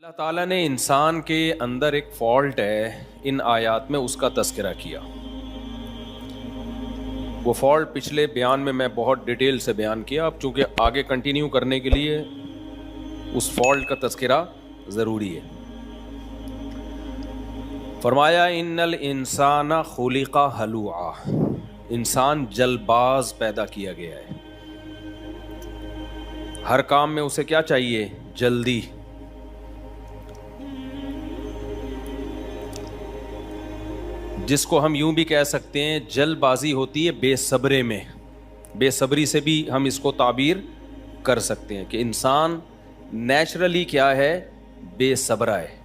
اللہ تعالیٰ نے انسان کے اندر ایک فالٹ ہے، ان آیات میں اس کا تذکرہ کیا۔ وہ فالٹ پچھلے بیان میں بہت ڈیٹیل سے بیان کیا، اب چونکہ آگے کنٹینیو کرنے کے لیے اس فالٹ کا تذکرہ ضروری ہے۔ فرمایا ان الانسان خلق ہلوعا، انسان جلد باز پیدا کیا گیا ہے، ہر کام میں اسے کیا چاہیے؟ جلدی۔ جس کو ہم یوں بھی کہہ سکتے ہیں جلد بازی ہوتی ہے بے صبرے میں، بے صبری سے بھی ہم اس کو تعبیر کر سکتے ہیں کہ انسان نیچرلی کیا ہے؟ بے صبرا ہے،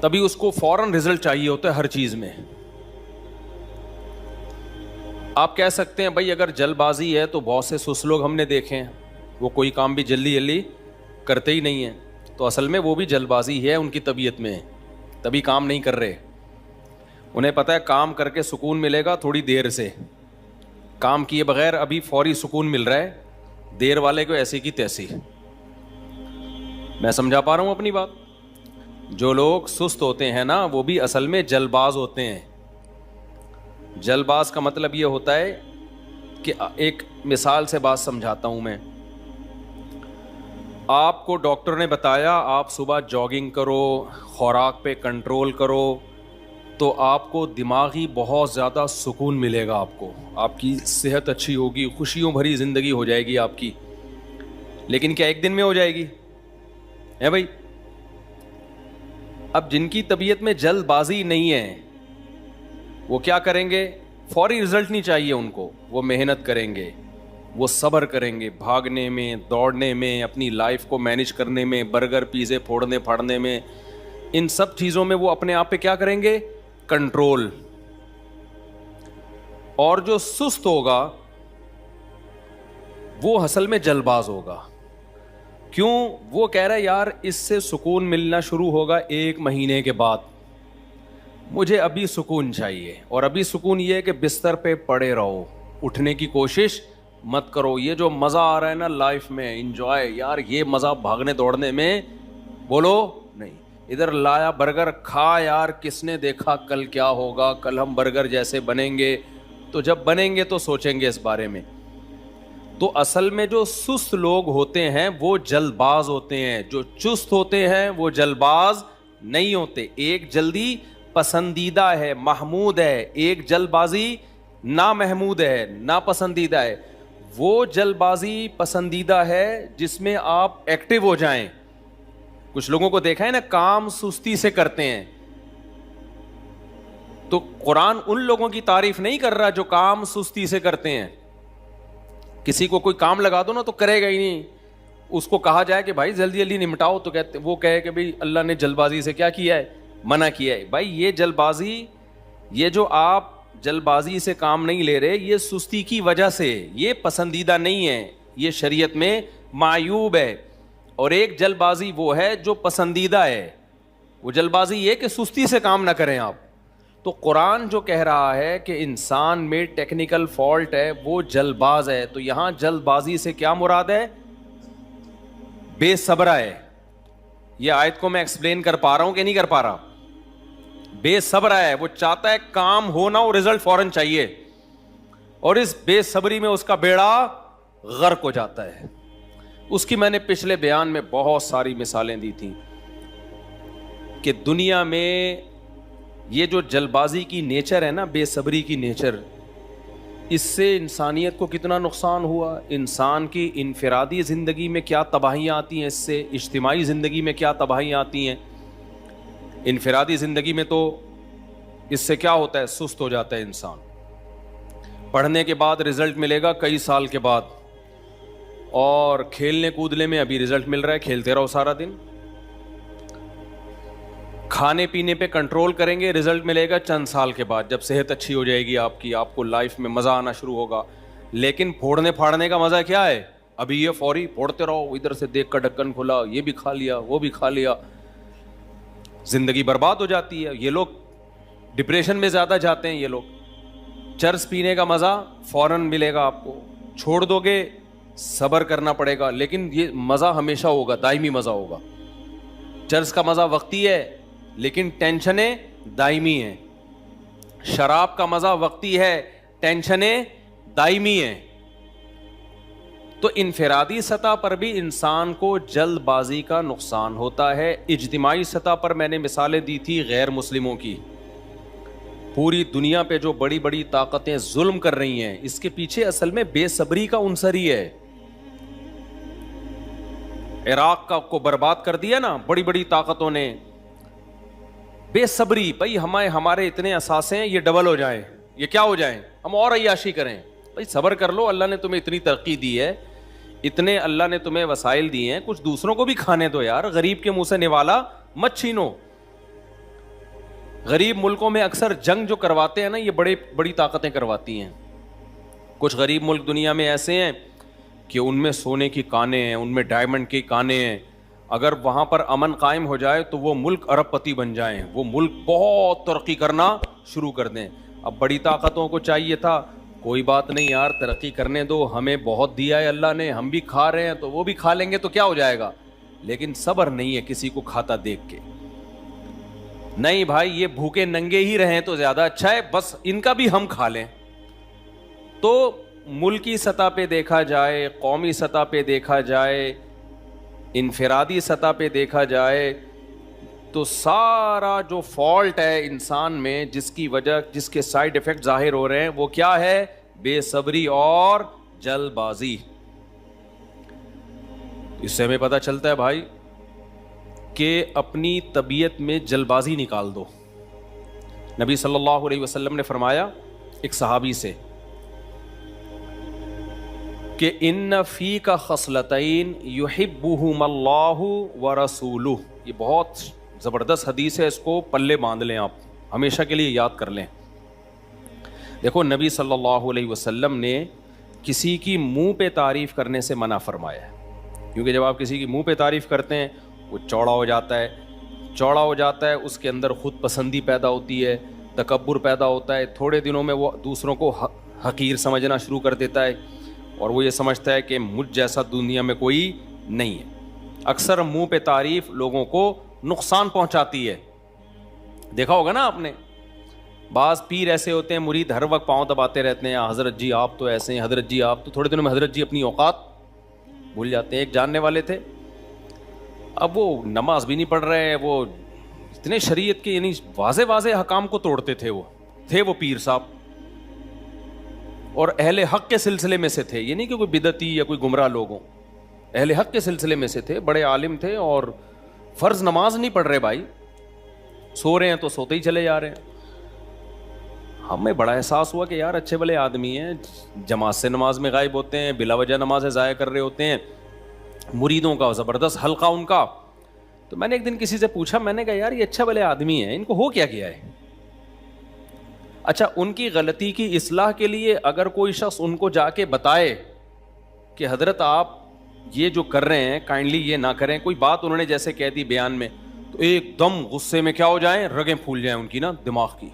تبھی اس کو فوراً رزلٹ چاہیے ہوتا ہے ہر چیز میں۔ آپ کہہ سکتے ہیں بھائی اگر جلد بازی ہے تو بہت سے سست لوگ ہم نے دیکھے ہیں، وہ کوئی کام بھی جلدی جلدی کرتے ہی نہیں ہیں، تو اصل میں وہ بھی جلد بازی ہے، ان کی طبیعت میں، تبھی کام نہیں کر رہے۔ انہیں پتہ ہے کام کر کے سکون ملے گا تھوڑی دیر سے، کام کیے بغیر ابھی فوری سکون مل رہا ہے، دیر والے کو ایسی کی تیسی۔ میں سمجھا پا رہا ہوں اپنی بات؟ جو لوگ سست ہوتے ہیں نا وہ بھی اصل میں جلد باز ہوتے ہیں۔ جلد باز کا مطلب یہ ہوتا ہے کہ ایک مثال سے بات سمجھاتا ہوں میں۔ آپ کو ڈاکٹر نے بتایا آپ صبح جاگنگ کرو، خوراک پہ کنٹرول کرو، تو آپ کو دماغی بہت زیادہ سکون ملے گا، آپ کی صحت اچھی ہوگی، خوشیوں بھری زندگی ہو جائے گی آپ کی۔ لیکن کیا ایک دن میں ہو جائے گی؟ ہے بھائی؟ اب جن کی طبیعت میں جلد بازی نہیں ہے وہ کیا کریں گے؟ فوری رزلٹ نہیں چاہیے ان کو، وہ محنت کریں گے، وہ صبر کریں گے، بھاگنے میں، دوڑنے میں، اپنی لائف کو مینیج کرنے میں، برگر پیزے پھوڑنے پھاڑنے میں، ان سب چیزوں میں وہ اپنے آپ پہ کیا کریں گے؟ کنٹرول۔ اور جو سست ہوگا وہ اصل میں جلد باز ہوگا۔ کیوں؟ وہ کہہ رہا ہے یار اس سے سکون ملنا شروع ہوگا 1 مہینے کے بعد، مجھے ابھی سکون چاہیے، اور ابھی سکون یہ ہے کہ بستر پہ پڑے رہو، اٹھنے کی کوشش مت کرو۔ یہ جو مزہ آ رہا ہے نا لائف میں، انجوائے، یار یہ مزہ بھاگنے دوڑنے میں بولو نہیں، ادھر لایا برگر کھا، یار کس نے دیکھا کل کیا ہوگا، کل ہم برگر جیسے بنیں گے، تو جب بنیں گے تو سوچیں گے اس بارے میں۔ تو اصل میں جو سست لوگ ہوتے ہیں وہ جلد باز ہوتے ہیں، جو چست ہوتے ہیں وہ جلد باز نہیں ہوتے۔ ایک جلدی پسندیدہ ہے، محمود ہے، ایک جلد بازی نامحمود ہے، ناپسندیدہ ہے۔ وہ جلد بازی پسندیدہ ہے جس میں آپ ایکٹیو ہو جائیں۔ کچھ لوگوں کو دیکھا ہے نا کام سستی سے کرتے ہیں، تو قرآن ان لوگوں کی تعریف نہیں کر رہا جو کام سستی سے کرتے ہیں۔ کسی کو کوئی کام لگا دو نا تو کرے گا ہی نہیں، اس کو کہا جائے کہ بھائی جلدی جلدی نمٹاؤ تو کہتے وہ کہے کہ بھائی اللہ نے جلد بازی سے کیا کیا ہے؟ منع کیا ہے۔ بھائی یہ جلد بازی، یہ جو آپ جلد بازی سے کام نہیں لے رہے، یہ سستی کی وجہ سے، یہ پسندیدہ نہیں ہے، یہ شریعت میں معیوب ہے۔ اور ایک جلد بازی وہ ہے جو پسندیدہ ہے، وہ جلد بازی یہ کہ سستی سے کام نہ کریں آپ۔ تو قرآن جو کہہ رہا ہے کہ انسان میں ٹیکنیکل فالٹ ہے، وہ جلد باز ہے، تو یہاں جلد بازی سے کیا مراد ہے؟ بے صبرا ہے۔ یہ آیت کو میں ایکسپلین کر پا رہا ہوں کہ نہیں کر پا رہا؟ بے صبرا ہے، وہ چاہتا ہے کام ہونا اور رزلٹ فوراً چاہیے، اور اس بے صبری میں اس کا بیڑا غرق ہو جاتا ہے۔ اس کی میں نے پچھلے بیان میں بہت ساری مثالیں دی تھیں کہ دنیا میں یہ جو جلد بازی کی نیچر ہے نا، بے صبری کی نیچر، اس سے انسانیت کو کتنا نقصان ہوا، انسان کی انفرادی زندگی میں کیا تباہیاں آتی ہیں، اس سے اجتماعی زندگی میں کیا تباہیاں آتی ہیں۔ انفرادی زندگی میں تو اس سے کیا ہوتا ہے؟ سست ہو جاتا ہے انسان، پڑھنے کے بعد رزلٹ ملے گا کئی سال کے بعد، اور کھیلنے کودنے میں ابھی رزلٹ مل رہا ہے، کھیلتے رہو سارا دن۔ کھانے پینے پہ کنٹرول کریں گے، رزلٹ ملے گا چند سال کے بعد، جب صحت اچھی ہو جائے گی آپ کی، آپ کو لائف میں مزہ آنا شروع ہوگا۔ لیکن پھوڑنے پھاڑنے کا مزہ کیا ہے؟ ابھی یہ فوری پھوڑتے رہو، ادھر سے دیکھ کر ڈھکن کھلا، یہ بھی کھا لیا، وہ بھی کھا لیا، زندگی برباد ہو جاتی ہے۔ یہ لوگ ڈپریشن میں زیادہ جاتے ہیں۔ یہ لوگ چرس پینے کا مزہ فوراً ملے گا آپ کو، چھوڑ دو گے صبر کرنا پڑے گا، لیکن یہ مزہ ہمیشہ ہوگا، دائمی مزہ ہوگا. چرس کا مزہ وقتی ہے لیکن ٹینشنیں دائمی ہیں. شراب کا مزہ وقتی ہے، ٹینشنیں دائمی ہیں. تو انفرادی سطح پر بھی انسان کو جلد بازی کا نقصان ہوتا ہے. اجتماعی سطح پر میں نے مثالیں دی تھی غیر مسلموں کی. پوری دنیا پہ جو بڑی بڑی طاقتیں ظلم کر رہی ہیں، اس کے پیچھے اصل میں بے صبری کا عنصر ہی ہے. عراق کا کو برباد کر دیا نا بڑی بڑی طاقتوں نے، بے صبری. بھائی ہمارے اتنے اثاثے ہیں، یہ ڈبل ہو جائیں، یہ کیا ہو جائیں، ہم اور عیاشی کریں. بھائی صبر کر لو، اللہ نے تمہیں اتنی ترقی دی ہے، اتنے اللہ نے تمہیں وسائل دیے ہیں، کچھ دوسروں کو بھی کھانے دو یار. غریب کے منہ سے نوالا مت چھینو. غریب ملکوں میں اکثر جنگ جو کرواتے ہیں نا، یہ بڑی طاقتیں کرواتی ہیں. کچھ غریب ملک دنیا میں ایسے ہیں کہ ان میں سونے کی کانیں ہیں، ان میں ڈائمنڈ کی کانیں ہیں. اگر وہاں پر امن قائم ہو جائے تو وہ ملک ارب پتی بن جائیں، وہ ملک بہت ترقی کرنا شروع کر دیں. اب بڑی طاقتوں کو چاہیے تھا کوئی بات نہیں یار، ترقی کرنے دو، ہمیں بہت دیا ہے اللہ نے، ہم بھی کھا رہے ہیں تو وہ بھی کھا لیں گے تو کیا ہو جائے گا. لیکن صبر نہیں ہے کسی کو کھاتا دیکھ کے. نہیں بھائی، یہ بھوکے ننگے ہی رہیں تو زیادہ اچھا ہے، بس ان کا بھی ہم کھا لیں. تو ملکی سطح پہ دیکھا جائے، قومی سطح پہ دیکھا جائے، انفرادی سطح پہ دیکھا جائے تو سارا جو فالٹ ہے انسان میں، جس کی وجہ، جس کے سائیڈ ایفیکٹ ظاہر ہو رہے ہیں، وہ کیا ہے؟ بے صبری اور جلد بازی. اس سے ہمیں پتہ چلتا ہے بھائی کہ اپنی طبیعت میں جلد بازی نکال دو. نبی صلی اللہ علیہ وسلم نے فرمایا ایک صحابی سے کہ ان فیک خصلتین یحبہم اللہ ورسولہ. یہ بہت زبردست حدیث ہے، اس کو پلے باندھ لیں، آپ ہمیشہ کے لیے یاد کر لیں. دیکھو نبی صلی اللہ علیہ وسلم نے کسی کی منہ پہ تعریف کرنے سے منع فرمایا ہے، کیونکہ جب آپ کسی کی منہ پہ تعریف کرتے ہیں وہ چوڑا ہو جاتا ہے، اس کے اندر خود پسندی پیدا ہوتی ہے، تکبر پیدا ہوتا ہے. تھوڑے دنوں میں وہ دوسروں کو حقیر سمجھنا شروع کر دیتا ہے اور وہ یہ سمجھتا ہے کہ مجھ جیسا دنیا میں کوئی نہیں ہے. اکثر منہ پہ تعریف لوگوں کو نقصان پہنچاتی ہے. دیکھا ہوگا نا آپ نے، بعض پیر ایسے ہوتے ہیں مرید ہر وقت پاؤں دباتے رہتے ہیں، حضرت جی آپ تو ایسے ہیں، حضرت جی آپ تو. تھوڑے دنوں میں حضرت جی اپنی اوقات بھول جاتے ہیں. ایک جاننے والے تھے، اب وہ نماز بھی نہیں پڑھ رہے ہیں، وہ اتنے شریعت کے یعنی واضح حکام کو توڑتے تھے. وہ تھے وہ پیر صاحب، اور اہل حق کے سلسلے میں سے تھے. یہ نہیں کہ کوئی بدعتی یا کوئی گمراہ لوگ ہوں، اہل حق کے سلسلے میں سے تھے، بڑے عالم تھے. اور فرض نماز نہیں پڑھ رہے بھائی، سو رہے ہیں تو سوتے ہی چلے جا رہے ہیں. ہمیں بڑا احساس ہوا کہ یار اچھے بھلے آدمی ہیں، جماعت سے نماز میں غائب ہوتے ہیں، بلا وجہ نمازیں ضائع کر رہے ہوتے ہیں، مریدوں کا زبردست حلقہ ان کا. تو میں نے ایک دن کسی سے پوچھا، میں نے کہا یار یہ اچھا بھلے آدمی ہیں، ان کو ہو کیا کیا ہے؟ اچھا، ان کی غلطی کی اصلاح کے لیے اگر کوئی شخص ان کو جا کے بتائے کہ حضرت آپ یہ جو کر رہے ہیں کائنڈلی یہ نہ کریں، کوئی بات انہوں نے جیسے کہہ دی بیان میں، تو ایک دم غصے میں کیا ہو جائیں، رگیں پھول جائیں ان کی نا دماغ کی.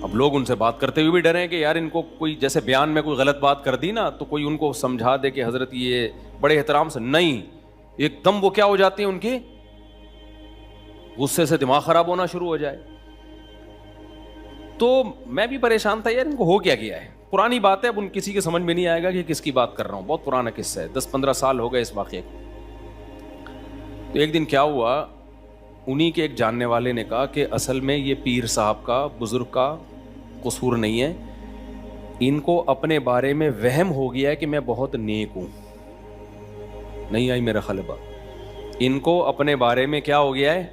اب لوگ ان سے بات کرتے ہوئے بھی ڈریں کہ یار ان کو کوئی جیسے بیان میں کوئی غلط بات کر دی نا تو کوئی ان کو سمجھا دے کہ حضرت یہ بڑے احترام سے. نہیں، ایک دم وہ کیا ہو جاتے ہیں، ان کے غصے سے دماغ خراب ہونا شروع ہو جائے. تو میں بھی پریشان تھا یار ان کو ہو کیا ہے. پرانی بات ہے، اب ان کسی کے سمجھ میں نہیں آئے گا کہ کس کی بات کر رہا ہوں، بہت پرانا قصہ ہے، 10-15 سال ہو گئے اس واقعے کو. تو ایک دن کیا ہوا، انہی کے ایک جاننے والے نے کہا کہ اصل میں یہ پیر صاحب کا، بزرگ کا قصور نہیں ہے، ان کو اپنے بارے میں وہم ہو گیا ہے کہ میں بہت نیک ہوں. نہیں آئی میرا خیال بات، ان کو اپنے بارے میں کیا ہو گیا ہے،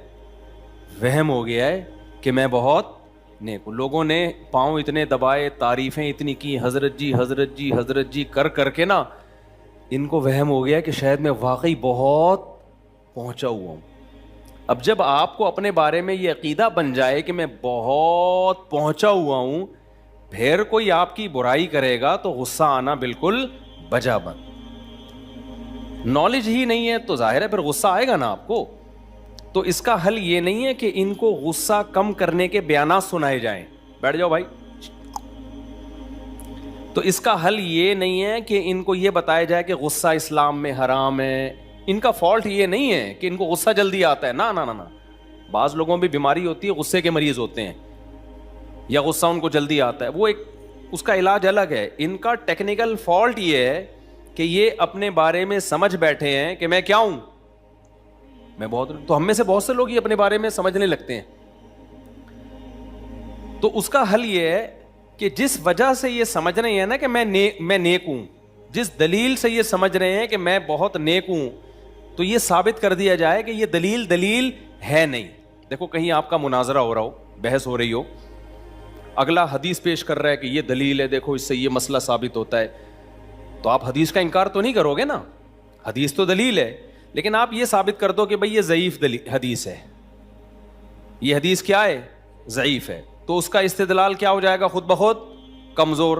وہم ہو گیا ہے کہ میں بہت نیک ہوں. لوگوں نے پاؤں اتنے دبائے، تعریفیں اتنی کی، حضرت جی حضرت جی حضرت جی کر کے نا ان کو وہم ہو گیا کہ شاید میں واقعی بہت پہنچا ہوا ہوں. اب جب آپ کو اپنے بارے میں یہ عقیدہ بن جائے کہ میں بہت پہنچا ہوا ہوں، پھر کوئی آپ کی برائی کرے گا تو غصہ آنا بالکل بجا بند. نالج ہی نہیں ہے تو ظاہر ہے پھر غصہ آئے گا نا آپ کو. تو اس کا حل یہ نہیں ہے کہ ان کو غصہ کم کرنے کے بیانات سنائے جائیں، بیٹھ جاؤ بھائی. تو اس کا حل یہ نہیں ہے کہ ان کو یہ بتایا جائے کہ غصہ اسلام میں حرام ہے. ان کا فالٹ یہ نہیں ہے کہ ان کو غصہ جلدی آتا ہے, نا نا نا. بعض لوگوں میں بیماری ہوتی ہے, غصے کے مریض ہوتے ہیں یا غصہ ان کو جلدی آتا ہے, وہ ایک اس کا علاج الگ ہے. ان کا ٹیکنیکل فالٹ یہ ہے کہ یہ اپنے بارے میں سمجھ بیٹھے ہیں کہ میں کیا ہوں, میں بہت. تو ہم میں سے بہت سے لوگ یہ اپنے بارے میں سمجھنے لگتے ہیں. تو اس کا حل یہ ہے کہ جس وجہ سے یہ سمجھ رہے ہیں نا کہ میں نیک ہوں, جس دلیل سے یہ سمجھ رہے ہیں کہ میں بہت نیک ہوں, تو یہ ثابت کر دیا جائے کہ یہ دلیل ہے نہیں. دیکھو کہیں آپ کا مناظرہ ہو رہا ہو, بحث ہو رہی ہو, اگلا حدیث پیش کر رہا ہے کہ یہ دلیل ہے, دیکھو اس سے یہ مسئلہ ثابت ہوتا ہے, تو آپ حدیث کا انکار تو نہیں کرو گے نا. حدیث تو دلیل ہے, لیکن آپ یہ ثابت کر دو کہ بھئی یہ ضعیف حدیث ہے, یہ حدیث کیا ہے, ضعیف ہے. تو اس کا استدلال کیا ہو جائے گا, خود بخود کمزور.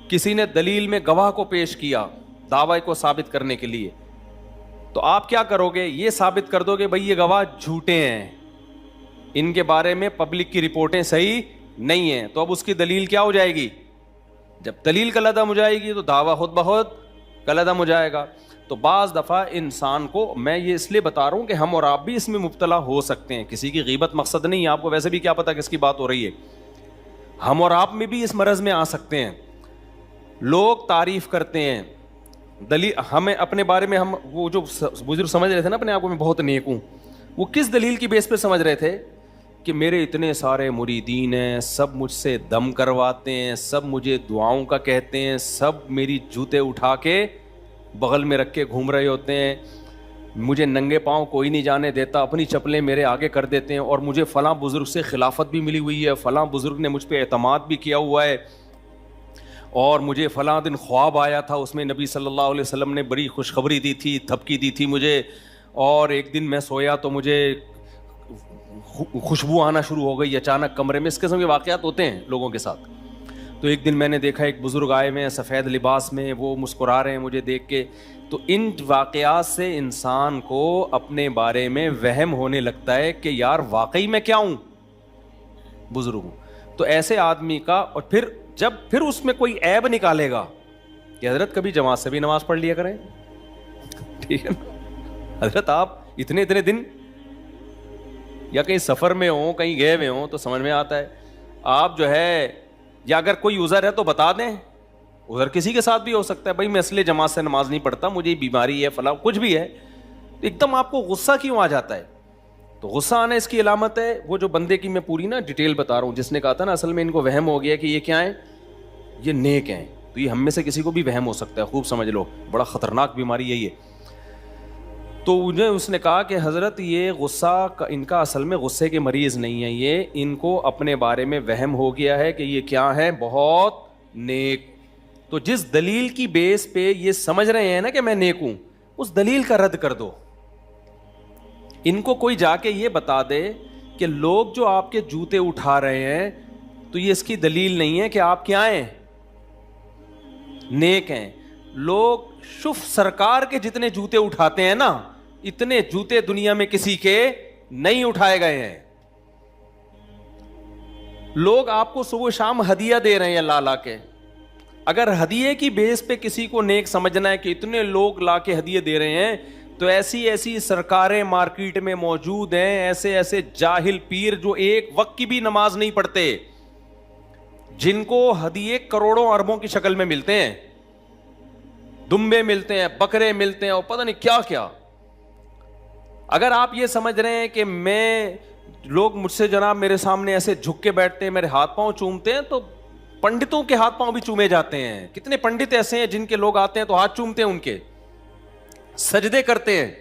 کسی نے دلیل میں گواہ کو پیش کیا دعوے کو ثابت کرنے کے لیے, تو آپ کیا کرو گے, یہ ثابت کر دو کہ بھئی یہ گواہ جھوٹے ہیں, ان کے بارے میں پبلک کی رپورٹیں صحیح نہیں ہیں. تو اب اس کی دلیل کیا ہو جائے گی, جب دلیل کالعدم ہو جائے گی تو دعویٰ خود بخود کالعدم ہو جائے گا. تو بعض دفعہ انسان کو, میں یہ اس لیے بتا رہا ہوں کہ ہم اور آپ بھی اس میں مبتلا ہو سکتے ہیں, کسی کی غیبت مقصد نہیں ہے, آپ کو ویسے بھی کیا پتا کس کی بات ہو رہی ہے, ہم اور آپ میں بھی اس مرض میں آ سکتے ہیں. لوگ تعریف کرتے ہیں دلیل, ہمیں اپنے بارے میں, ہم وہ جو بزرگ سمجھ رہے تھے نا اپنے آپ کو میں بہت نیک ہوں, وہ کس دلیل کی بیس پہ سمجھ رہے تھے کہ میرے اتنے سارے مریدین ہیں, سب مجھ سے دم کرواتے ہیں, سب مجھے دعاؤں کا کہتے ہیں, سب میری جوتے اٹھا کے بغل میں رکھ کے گھوم رہے ہوتے ہیں, مجھے ننگے پاؤں کوئی نہیں جانے دیتا, اپنی چپلیں میرے آگے کر دیتے ہیں, اور مجھے فلاں بزرگ سے خلافت بھی ملی ہوئی ہے, فلاں بزرگ نے مجھ پہ اعتماد بھی کیا ہوا ہے, اور مجھے فلاں دن خواب آیا تھا, اس میں نبی صلی اللہ علیہ وسلم نے بڑی خوشخبری دی تھی, تھپکی دی تھی مجھے, اور ایک دن میں سویا تو مجھے خوشبو آنا شروع ہو گئی اچانک کمرے میں. اس قسم کے واقعات ہوتے ہیں لوگوں کے ساتھ. تو ایک دن میں نے دیکھا ایک بزرگ آئے ہوئے ہیں سفید لباس میں, وہ مسکرا رہے ہیں مجھے دیکھ کے. تو ان واقعات سے انسان کو اپنے بارے میں وہم ہونے لگتا ہے کہ یار واقعی میں کیا ہوں, بزرگ ہوں. تو ایسے آدمی کا, اور پھر اس میں کوئی عیب نکالے گا کہ حضرت کبھی جماعت سے بھی نماز پڑھ لیا کریں, ٹھیک ہے نا, حضرت آپ اتنے دن یا کہیں سفر میں ہوں, کہیں گئے ہوئے ہوں, تو سمجھ میں آتا ہے. آپ جو ہے, یا اگر کوئی عذر ہے تو بتا دیں, عذر کسی کے ساتھ بھی ہو سکتا ہے, بھائی میں اصل جماعت سے نماز نہیں پڑھتا, مجھے بیماری ہے, فلاں کچھ بھی ہے. تو ایک دم آپ کو غصہ کیوں آ جاتا ہے؟ تو غصہ آنا اس کی علامت ہے وہ جو بندے کی میں پوری نا ڈیٹیل بتا رہا ہوں, جس نے کہا تھا نا اصل میں ان کو وہم ہو گیا کہ یہ کیا ہیں, یہ نیک ہیں. تو یہ ہم میں سے کسی کو بھی وہم ہو سکتا ہے, خوب سمجھ لو, بڑا خطرناک بیماری ہے یہ. تو انہیں اس نے کہا کہ حضرت یہ غصہ ان کا اصل میں غصے کے مریض نہیں ہے, یہ ان کو اپنے بارے میں وہم ہو گیا ہے کہ یہ کیا ہے, بہت نیک. تو جس دلیل کی بیس پہ یہ سمجھ رہے ہیں نا کہ میں نیک ہوں, اس دلیل کا رد کر دو. ان کو کوئی جا کے یہ بتا دے کہ لوگ جو آپ کے جوتے اٹھا رہے ہیں تو یہ اس کی دلیل نہیں ہے کہ آپ کیا ہیں, نیک ہیں. لوگ شف سرکار کے جتنے جوتے اٹھاتے ہیں نا, اتنے جوتے دنیا میں کسی کے نہیں اٹھائے گئے ہیں. لوگ آپ کو صبح شام ہدیہ دے رہے ہیں لا لا کے. اگر ہدیے کی بیس پہ کسی کو نیک سمجھنا ہے کہ اتنے لوگ لا کے ہدیے دے رہے ہیں, تو ایسی سرکاریں مارکیٹ میں موجود ہیں, ایسے جاہل پیر جو ایک وقت کی بھی نماز نہیں پڑھتے, جن کو ہدیے کروڑوں اربوں کی شکل میں ملتے ہیں, دمبے ملتے ہیں, بکرے ملتے ہیں, اور پتہ نہیں کیا کیا. اگر آپ یہ سمجھ رہے ہیں کہ لوگ مجھ سے جناب میرے سامنے ایسے جھک کے بیٹھتے ہیں, میرے ہاتھ پاؤں چومتے ہیں, تو پنڈتوں کے ہاتھ پاؤں بھی چومے جاتے ہیں. کتنے پنڈت ایسے ہیں جن کے لوگ آتے ہیں تو ہاتھ چومتے ہیں, ان کے سجدے کرتے ہیں.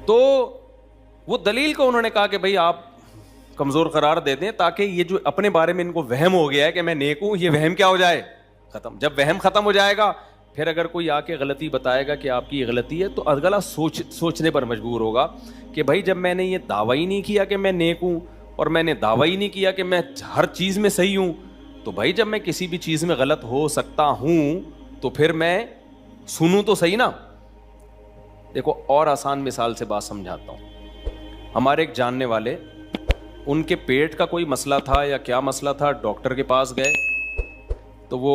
تو وہ دلیل کو انہوں نے کہا کہ بھئی آپ کمزور قرار دے دیں, تاکہ یہ جو اپنے بارے میں ان کو وہم ہو گیا ہے کہ میں نیک ہوں, یہ وہم کیا ہو جائے, ختم. جب وہم ختم ہو جائے گا, پھر اگر کوئی آ کے غلطی بتائے گا کہ آپ کی یہ غلطی ہے, تو اگلا سوچنے پر مجبور ہوگا کہ بھائی جب میں نے یہ دعویٰ ہی نہیں کیا کہ میں نیک ہوں, اور میں نے دعویٰ ہی نہیں کیا کہ میں ہر چیز میں صحیح ہوں, تو بھائی جب میں کسی بھی چیز میں غلط ہو سکتا ہوں تو پھر میں سنوں تو صحیح نا. دیکھو اور آسان مثال سے بات سمجھاتا ہوں. ہمارے ایک جاننے والے, ان کے پیٹ کا کوئی مسئلہ تھا یا کیا مسئلہ تھا, ڈاکٹر کے پاس گئے تو وہ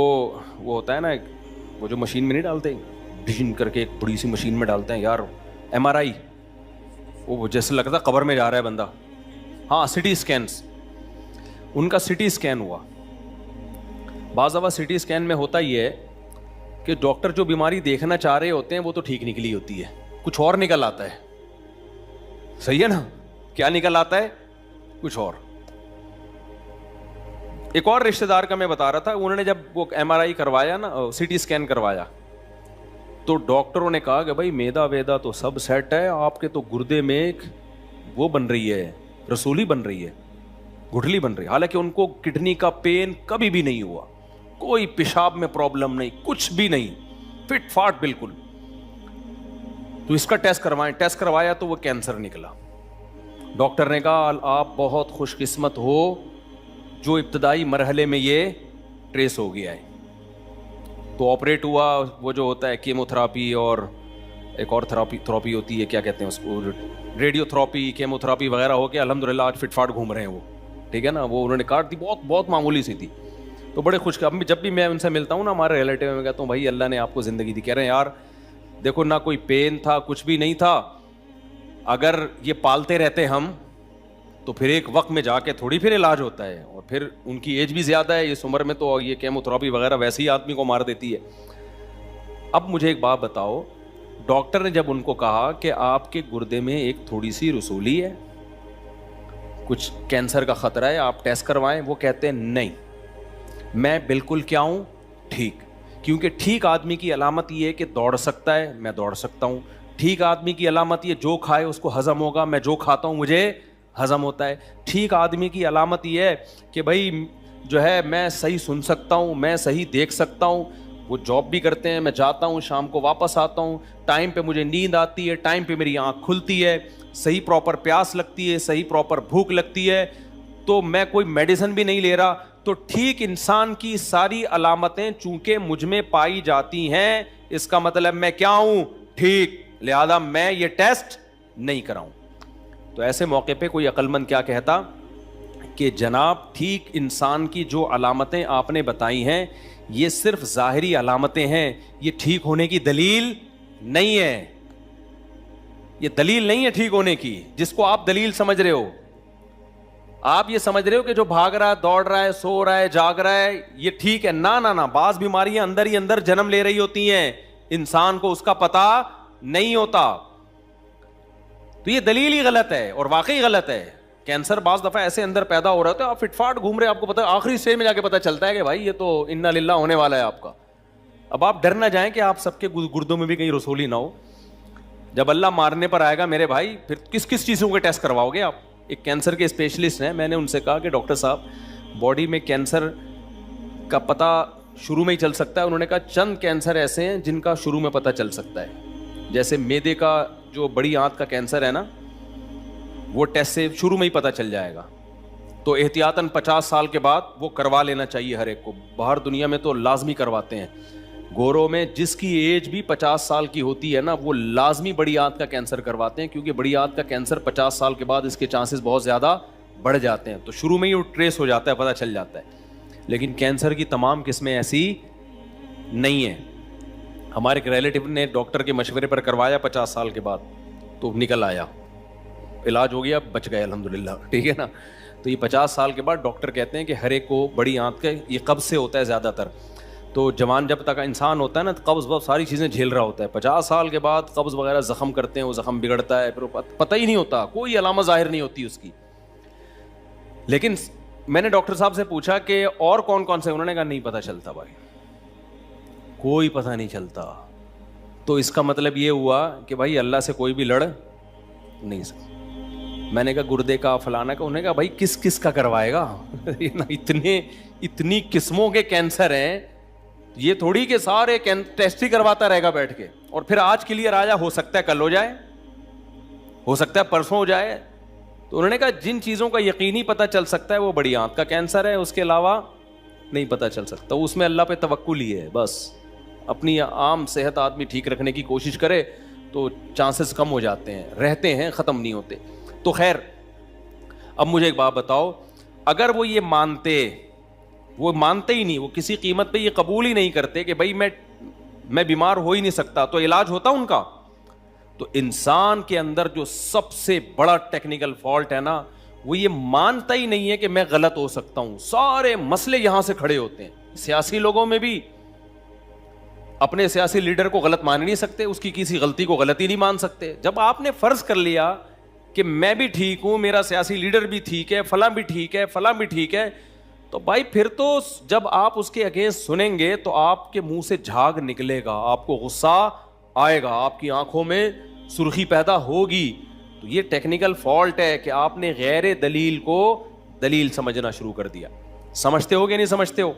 ہوتا ہے نا, وہ جو مشین میں نہیں ڈالتے, ڈھین کر کے ایک بڑی سی مشین میں ڈالتے ہیں یار, MRI, وہ جیسے لگتا ہے قبر میں جا رہا ہے بندہ. ہاں, سٹی اسکینس, ان کا سٹی اسکین ہوا. بعض دفعہ سٹی اسکین میں ہوتا یہ ہے کہ ڈاکٹر جو بیماری دیکھنا چاہ رہے ہوتے ہیں وہ تو ٹھیک نکلی ہوتی ہے, کچھ اور نکل آتا ہے. صحیح ہے نا, کیا نکل آتا ہے, کچھ اور. ایک اور رشتہ دار کا میں بتا رہا تھا, انہوں نے جب وہ MRI کروایا نا, سٹی اسکین کروایا, تو ڈاکٹروں نے کہا کہ بھائی میدا ویدا تو سب سیٹ ہے, آپ کے تو گردے میں ایک وہ بن رہی ہے, رسولی بن رہی ہے, گٹھلی بن رہی ہے. حالانکہ ان کو کڈنی کا پین کبھی بھی نہیں ہوا, کوئی پیشاب میں پرابلم نہیں, کچھ بھی نہیں, فٹ فاٹ بالکل. تو اس کا ٹیسٹ کروائیں, ٹیسٹ کروایا تو وہ کینسر نکلا. ڈاکٹر نے کہا آپ بہت خوش قسمت ہو جو ابتدائی مرحلے میں یہ ٹریس ہو گیا ہے. تو آپریٹ ہوا, وہ جو ہوتا ہے کیمو تھراپی اور ایک اور تھراپی ہوتی ہے, کیا کہتے ہیں اس کو, ریڈیو تھراپی, کیمو تھراپی وغیرہ ہو کے الحمدللہ آج فٹ فاٹ گھوم رہے ہیں وہ, ٹھیک ہے نا. وہ انہوں نے کاٹ دی, بہت معمولی سی تھی. تو بڑے خوش, جب بھی میں ان سے ملتا ہوں نا, ہمارے ریلیٹیو میں کہتا ہوں بھائی اللہ نے آپ کو زندگی دی. کہہ رہے ہیں یار دیکھو نہ کوئی پین تھا, کچھ بھی نہیں تھا, اگر یہ پالتے رہتے ہم تو پھر ایک وقت میں جا کے تھوڑی پھر علاج ہوتا ہے, اور پھر ان کی ایج بھی زیادہ ہے, اس عمر میں تو یہ کیمو تھراپی وغیرہ ویسے ہی آدمی کو مار دیتی ہے. اب مجھے ایک بات بتاؤ, ڈاکٹر نے جب ان کو کہا کہ آپ کے گردے میں ایک تھوڑی سی رسولی ہے, کچھ کینسر کا خطرہ ہے, آپ ٹیسٹ کروائیں, وہ کہتے ہیں نہیں میں بالکل کیا ہوں, ٹھیک. کیونکہ ٹھیک آدمی کی علامت یہ ہے کہ دوڑ سکتا ہے, میں دوڑ سکتا ہوں. ٹھیک آدمی کی علامت یہ جو کھائے اس کو ہضم ہوگا, میں جو کھاتا ہوں مجھے ہضم ہوتا ہے. ٹھیک آدمی کی علامت یہ ہے کہ بھائی جو ہے میں صحیح سن سکتا ہوں, میں صحیح دیکھ سکتا ہوں, وہ جاب بھی کرتے ہیں, میں جاتا ہوں شام کو واپس آتا ہوں, ٹائم پہ مجھے نیند آتی ہے, ٹائم پہ میری آنکھ کھلتی ہے, صحیح پراپر پیاس لگتی ہے, صحیح پراپر بھوک لگتی ہے, تو میں کوئی میڈیسن بھی نہیں لے رہا. تو ٹھیک انسان کی ساری علامتیں چونکہ مجھ میں پائی جاتی ہیں, اس کا مطلب میں کیا ہوں, ٹھیک, لہذا میں یہ ٹیسٹ نہیں کراؤں. تو ایسے موقع پہ کوئی عقل مند کیا کہتا کہ جناب ٹھیک انسان کی جو علامتیں آپ نے بتائی ہیں یہ صرف ظاہری علامتیں ہیں, یہ ٹھیک ہونے کی دلیل نہیں ہے, یہ دلیل نہیں ہے ٹھیک ہونے کی جس کو آپ دلیل سمجھ رہے ہو. آپ یہ سمجھ رہے ہو کہ جو بھاگ رہا ہے, دوڑ رہا ہے, سو رہا ہے, جاگ رہا ہے, یہ ٹھیک ہے. نہ بعض بیماریاں اندر ہی اندر جنم لے رہی ہوتی ہیں, انسان کو اس کا پتہ نہیں ہوتا. تو یہ دلیل ہی غلط ہے اور واقعی غلط ہے. کینسر بعض دفعہ ایسے اندر پیدا ہو رہا ہے, آپ فٹ فاٹ گھوم رہے, آپ کو پتا آخری اسٹیج میں جا کے پتا چلتا ہے کہ بھائی یہ تو انا للہ ہونے والا ہے آپ کا. اب آپ ڈر نہ جائیں کہ آپ سب کے گردوں میں بھی کہیں رسولی نہ ہو. جب اللہ مارنے پر آئے گا میرے بھائی, پھر کس کس چیزوں کے ٹیسٹ کرواؤ گے آپ. ایک کینسر کے اسپیشلسٹ ہیں, میں نے ان سے کہا کہ ڈاکٹر صاحب باڈی میں کینسر کا پتہ شروع میں ہی چل سکتا ہے. انہوں نے کہا چند کینسر ایسے ہیں جن کا شروع میں پتہ چل سکتا ہے, جیسے میدے کا جو بڑی آنت کا کینسر ہے نا, وہ ٹیسٹ سے شروع میں ہی پتہ چل جائے گا. تو احتیاطاً 50 سال کے بعد وہ کروا لینا چاہیے ہر ایک کو. باہر دنیا میں تو لازمی کرواتے ہیں. گوروں میں جس کی ایج بھی 50 سال کی ہوتی ہے نا, وہ لازمی بڑی آنت کا کینسر کرواتے ہیں, کیونکہ بڑی آنت کا کینسر 50 سال کے بعد اس کے چانسز بہت زیادہ بڑھ جاتے ہیں. تو شروع میں ہی وہ ٹریس ہو جاتا ہے, پتہ چل جاتا ہے. لیکن کینسر کی تمام قسمیں ایسی نہیں ہیں. ہمارے ایک ریلیٹیو نے ڈاکٹر کے مشورے پر کروایا 50 سال کے بعد, تو نکل آیا, علاج ہو گیا, بچ گئے الحمدللہ, ٹھیک ہے نا. تو یہ 50 سال کے بعد ڈاکٹر کہتے ہیں کہ ہر ایک کو بڑی آنت کا یہ قبض سے ہوتا ہے زیادہ تر. تو جوان جب تک انسان ہوتا ہے نا, قبض بہت ساری چیزیں جھیل رہا ہوتا ہے. 50 سال کے بعد قبض وغیرہ زخم کرتے ہیں, وہ زخم بگڑتا ہے, پھر پتہ ہی نہیں ہوتا, کوئی علامت ظاہر نہیں ہوتی اس کی. لیکن میں نے ڈاکٹر صاحب سے پوچھا کہ اور کون کون سے, انہوں نے کہا نہیں پتہ چلتا بھائی, کوئی پتہ نہیں چلتا. تو اس کا مطلب یہ ہوا کہ بھائی اللہ سے کوئی بھی لڑ نہیں سکتا. میں نے کہا گردے کا فلانا کا, انہوں نے کہا بھائی کس کس کا کروائے گا, اتنی قسموں کے کینسر ہیں, یہ تھوڑی کہ سارے ٹیسٹ ہی کرواتا رہے گا بیٹھ کے, اور پھر آج کلیئر آیا, ہو سکتا ہے کل ہو جائے, ہو سکتا ہے پرسوں ہو جائے. تو انہوں نے کہا جن چیزوں کا یقینی پتہ چل سکتا ہے وہ بڑی آنت کا کینسر ہے, اس کے علاوہ نہیں پتہ چل سکتا. اس میں اللہ پہ توکل ہی ہے بس. اپنی عام صحت آدمی ٹھیک رکھنے کی کوشش کرے تو چانسز کم ہو جاتے ہیں, رہتے ہیں, ختم نہیں ہوتے. تو خیر, اب مجھے ایک بات بتاؤ, اگر وہ یہ وہ مانتے ہی نہیں, وہ کسی قیمت پہ یہ قبول ہی نہیں کرتے کہ بھائی میں بیمار ہو ہی نہیں سکتا, تو علاج ہوتا ان کا. تو انسان کے اندر جو سب سے بڑا ٹیکنیکل فالٹ ہے نا, وہ یہ مانتا ہی نہیں ہے کہ میں غلط ہو سکتا ہوں. سارے مسئلے یہاں سے کھڑے ہوتے ہیں. سیاسی لوگوں میں بھی اپنے سیاسی لیڈر کو غلط مان نہیں سکتے, اس کی کسی غلطی کو غلطی نہیں مان سکتے. جب آپ نے فرض کر لیا کہ میں بھی ٹھیک ہوں, میرا سیاسی لیڈر بھی ٹھیک ہے, فلاں بھی ٹھیک ہے, فلاں بھی ٹھیک ہے, تو بھائی پھر تو جب آپ اس کے اگینسٹ سنیں گے تو آپ کے منہ سے جھاگ نکلے گا, آپ کو غصہ آئے گا, آپ کی آنکھوں میں سرخی پیدا ہوگی. تو یہ ٹیکنیکل فالٹ ہے کہ آپ نے غیر دلیل کو دلیل سمجھنا شروع کر دیا. سمجھتے ہو کہ نہیں سمجھتے ہو؟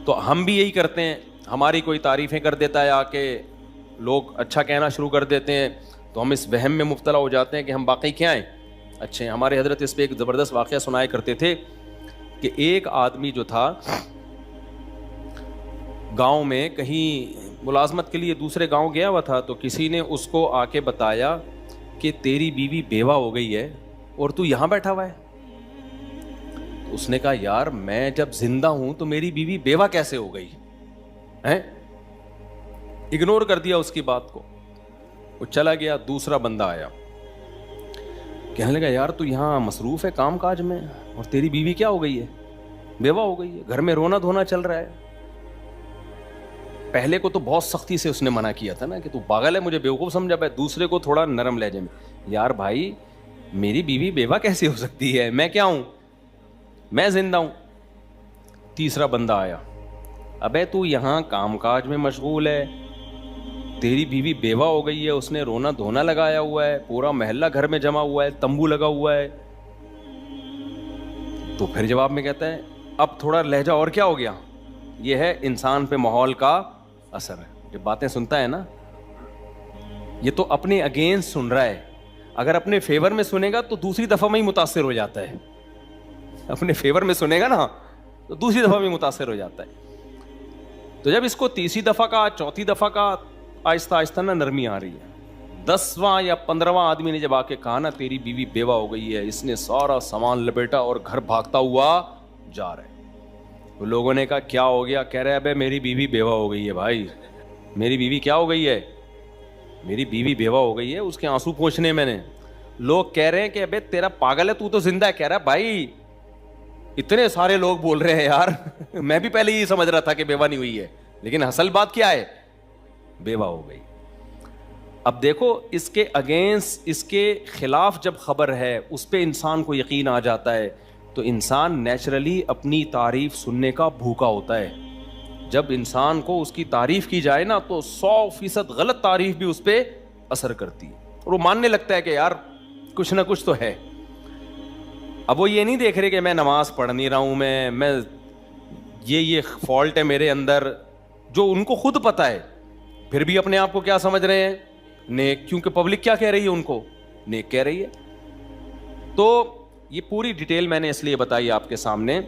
تو ہم بھی یہی کرتے ہیں, ہماری کوئی تعریفیں کر دیتا ہے آ کے, لوگ اچھا کہنا شروع کر دیتے ہیں, تو ہم اس وہم میں مبتلا ہو جاتے ہیں کہ ہم باقی کیا ہیں, اچھے ہیں. ہمارے حضرت اس پہ ایک زبردست واقعہ سنایا کرتے تھے کہ ایک آدمی جو تھا گاؤں میں کہیں ملازمت کے لیے دوسرے گاؤں گیا ہوا تھا, تو کسی نے اس کو آ کے بتایا کہ تیری بیوی بیوہ ہو گئی ہے اور تو یہاں بیٹھا ہوا ہے. تو اس نے کہا یار میں جب زندہ ہوں تو میری بیوی بیوہ کیسے ہو گئی ہے؟ اگنور کر دیا اس کی بات کو, وہ چلا گیا. دوسرا بندہ آیا, کہنے لگا یار تو یہاں مصروف ہے کام کاج میں اور تیری بیوی کیا ہو گئی ہے, بیوہ ہو گئی ہے, گھر میں رونا دھونا چل رہا ہے. پہلے کو تو بہت سختی سے اس نے منع کیا تھا نا کہ تو پاگل ہے, مجھے بیوقوف سمجھا. پہ دوسرے کو تھوڑا نرم لہجے میں, یار بھائی میری بیوی بیوہ کیسے ہو سکتی ہے, میں کیا ہوں, میں زندہ ہوں. تیسرا بندہ آیا, ابے تو یہاں کام کاج میں مشغول ہے, تیری بیوی بیوہ ہو گئی ہے, اس نے رونا دھونا لگایا ہوا ہے, پورا محلہ گھر میں جمع ہوا ہے, تمبو لگا ہوا ہے. تو پھر جواب میں کہتا ہے, اب تھوڑا لہجہ اور کیا ہو گیا, یہ ہے انسان پہ ماحول کا اثر ہے. جب باتیں سنتا ہے نا, یہ تو اپنے اگینسٹ سن رہا ہے, اگر اپنے فیور میں سنے گا تو دوسری دفعہ میں ہی متاثر ہو جاتا ہے. اپنے فیور میں سنے گا نا تو دوسری دفعہ میں متاثر ہو جاتا ہے. تو جب اس کو تیسری دفعہ کا, چوتھی دفعہ کا آہستہ آہستہ نا نرمی آ رہی ہے, 10واں یا 15واں آدمی نے جب آ کے کہا نا تیری بیوی بیوہ ہو گئی ہے, اس نے سارا سامان لپیٹا اور گھر بھاگتا ہوا جا رہا ہے. تو لوگوں نے کہا کیا ہو گیا, کہہ رہے ابے میری بیوی بیوہ ہو گئی ہے. بھائی میری بیوی کیا ہو گئی ہے, میری بیوی بیوہ ہو گئی ہے. اس کے آنسو پوچھنے میں نے, لوگ کہہ رہے ہیں کہ ابے تیرا پاگل ہے, تو زندہ ہے. کہہ رہا ہے بھائی اتنے سارے لوگ بول رہے ہیں یار, میں بھی پہلے یہ سمجھ رہا تھا کہ بیوہ نہیں ہوئی ہے, لیکن اصل بات کیا ہے, بیوہ ہو گئی. اب دیکھو اس کے اگینسٹ, اس کے خلاف جب خبر ہے اس پہ انسان کو یقین آ جاتا ہے, تو انسان نیچرلی اپنی تعریف سننے کا بھوکا ہوتا ہے. جب انسان کو اس کی تعریف کی جائے نا تو 100% غلط تعریف بھی اس پہ اثر کرتی ہے, اور وہ ماننے لگتا ہے کہ یار کچھ نہ کچھ تو ہے. اب وہ یہ نہیں دیکھ رہے کہ میں نماز پڑھ نہیں رہا ہوں, میں یہ فالٹ ہے میرے اندر, جو ان کو خود پتا ہے, پھر بھی اپنے آپ کو کیا سمجھ رہے ہیں, نیک, کیونکہ پبلک کیا کہہ رہی ہے, ان کو نیک کہہ رہی ہے. تو یہ پوری ڈیٹیل میں نے اس لیے بتائی آپ کے سامنے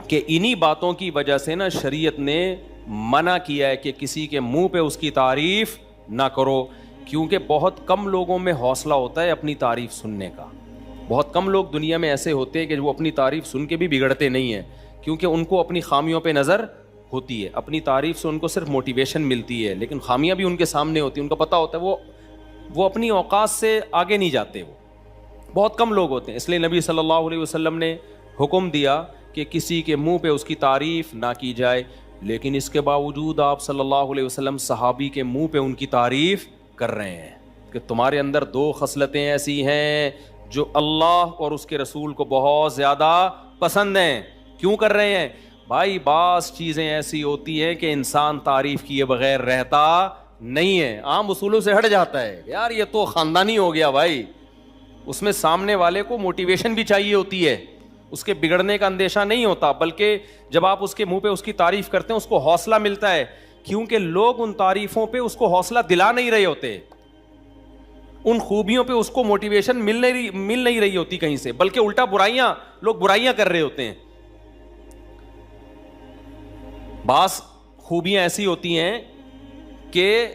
کہ انہی باتوں کی وجہ سے نا شریعت نے منع کیا ہے کہ کسی کے منہ پہ اس کی تعریف نہ کرو, کیونکہ بہت کم لوگوں میں حوصلہ ہوتا ہے اپنی تعریف سننے کا. بہت کم لوگ دنیا میں ایسے ہوتے ہیں کہ وہ اپنی تعریف سن کے بھی بگڑتے نہیں ہیں, کیونکہ ان کو اپنی خامیوں پہ نظر ہوتی ہے. اپنی تعریف سے ان کو صرف موٹیویشن ملتی ہے, لیکن خامیاں بھی ان کے سامنے ہوتی ہیں, ان کو پتہ ہوتا ہے وہ اپنی اوقات سے آگے نہیں جاتے. وہ بہت کم لوگ ہوتے ہیں. اس لیے نبی صلی اللہ علیہ وسلم نے حکم دیا کہ کسی کے منہ پہ اس کی تعریف نہ کی جائے, لیکن اس کے باوجود آپ صلی اللہ علیہ وسلم صحابی کے منہ پہ ان کی تعریف کر رہے ہیں کہ تمہارے اندر 2 خصلتیں ایسی ہیں جو اللہ اور اس کے رسول کو بہت زیادہ پسند ہیں. کیوں کر رہے ہیں بھائی؟ بعض چیزیں ایسی ہوتی ہیں کہ انسان تعریف کیے بغیر رہتا نہیں ہے, عام اصولوں سے ہٹ جاتا ہے. یار یہ تو خاندانی ہو گیا بھائی, اس میں سامنے والے کو موٹیویشن بھی چاہیے ہوتی ہے, اس کے بگڑنے کا اندیشہ نہیں ہوتا, بلکہ جب آپ اس کے منہ پہ اس کی تعریف کرتے ہیں اس کو حوصلہ ملتا ہے, کیونکہ لوگ ان تعریفوں پہ اس کو حوصلہ دلا نہیں رہے ہوتے, ان خوبیوں پہ اس کو موٹیویشن مل نہیں رہی ہوتی کہیں سے, بلکہ الٹا لوگ برائیاں کر رہے ہوتے ہیں. بعض خوبیاں ایسی ہوتی ہیں کہ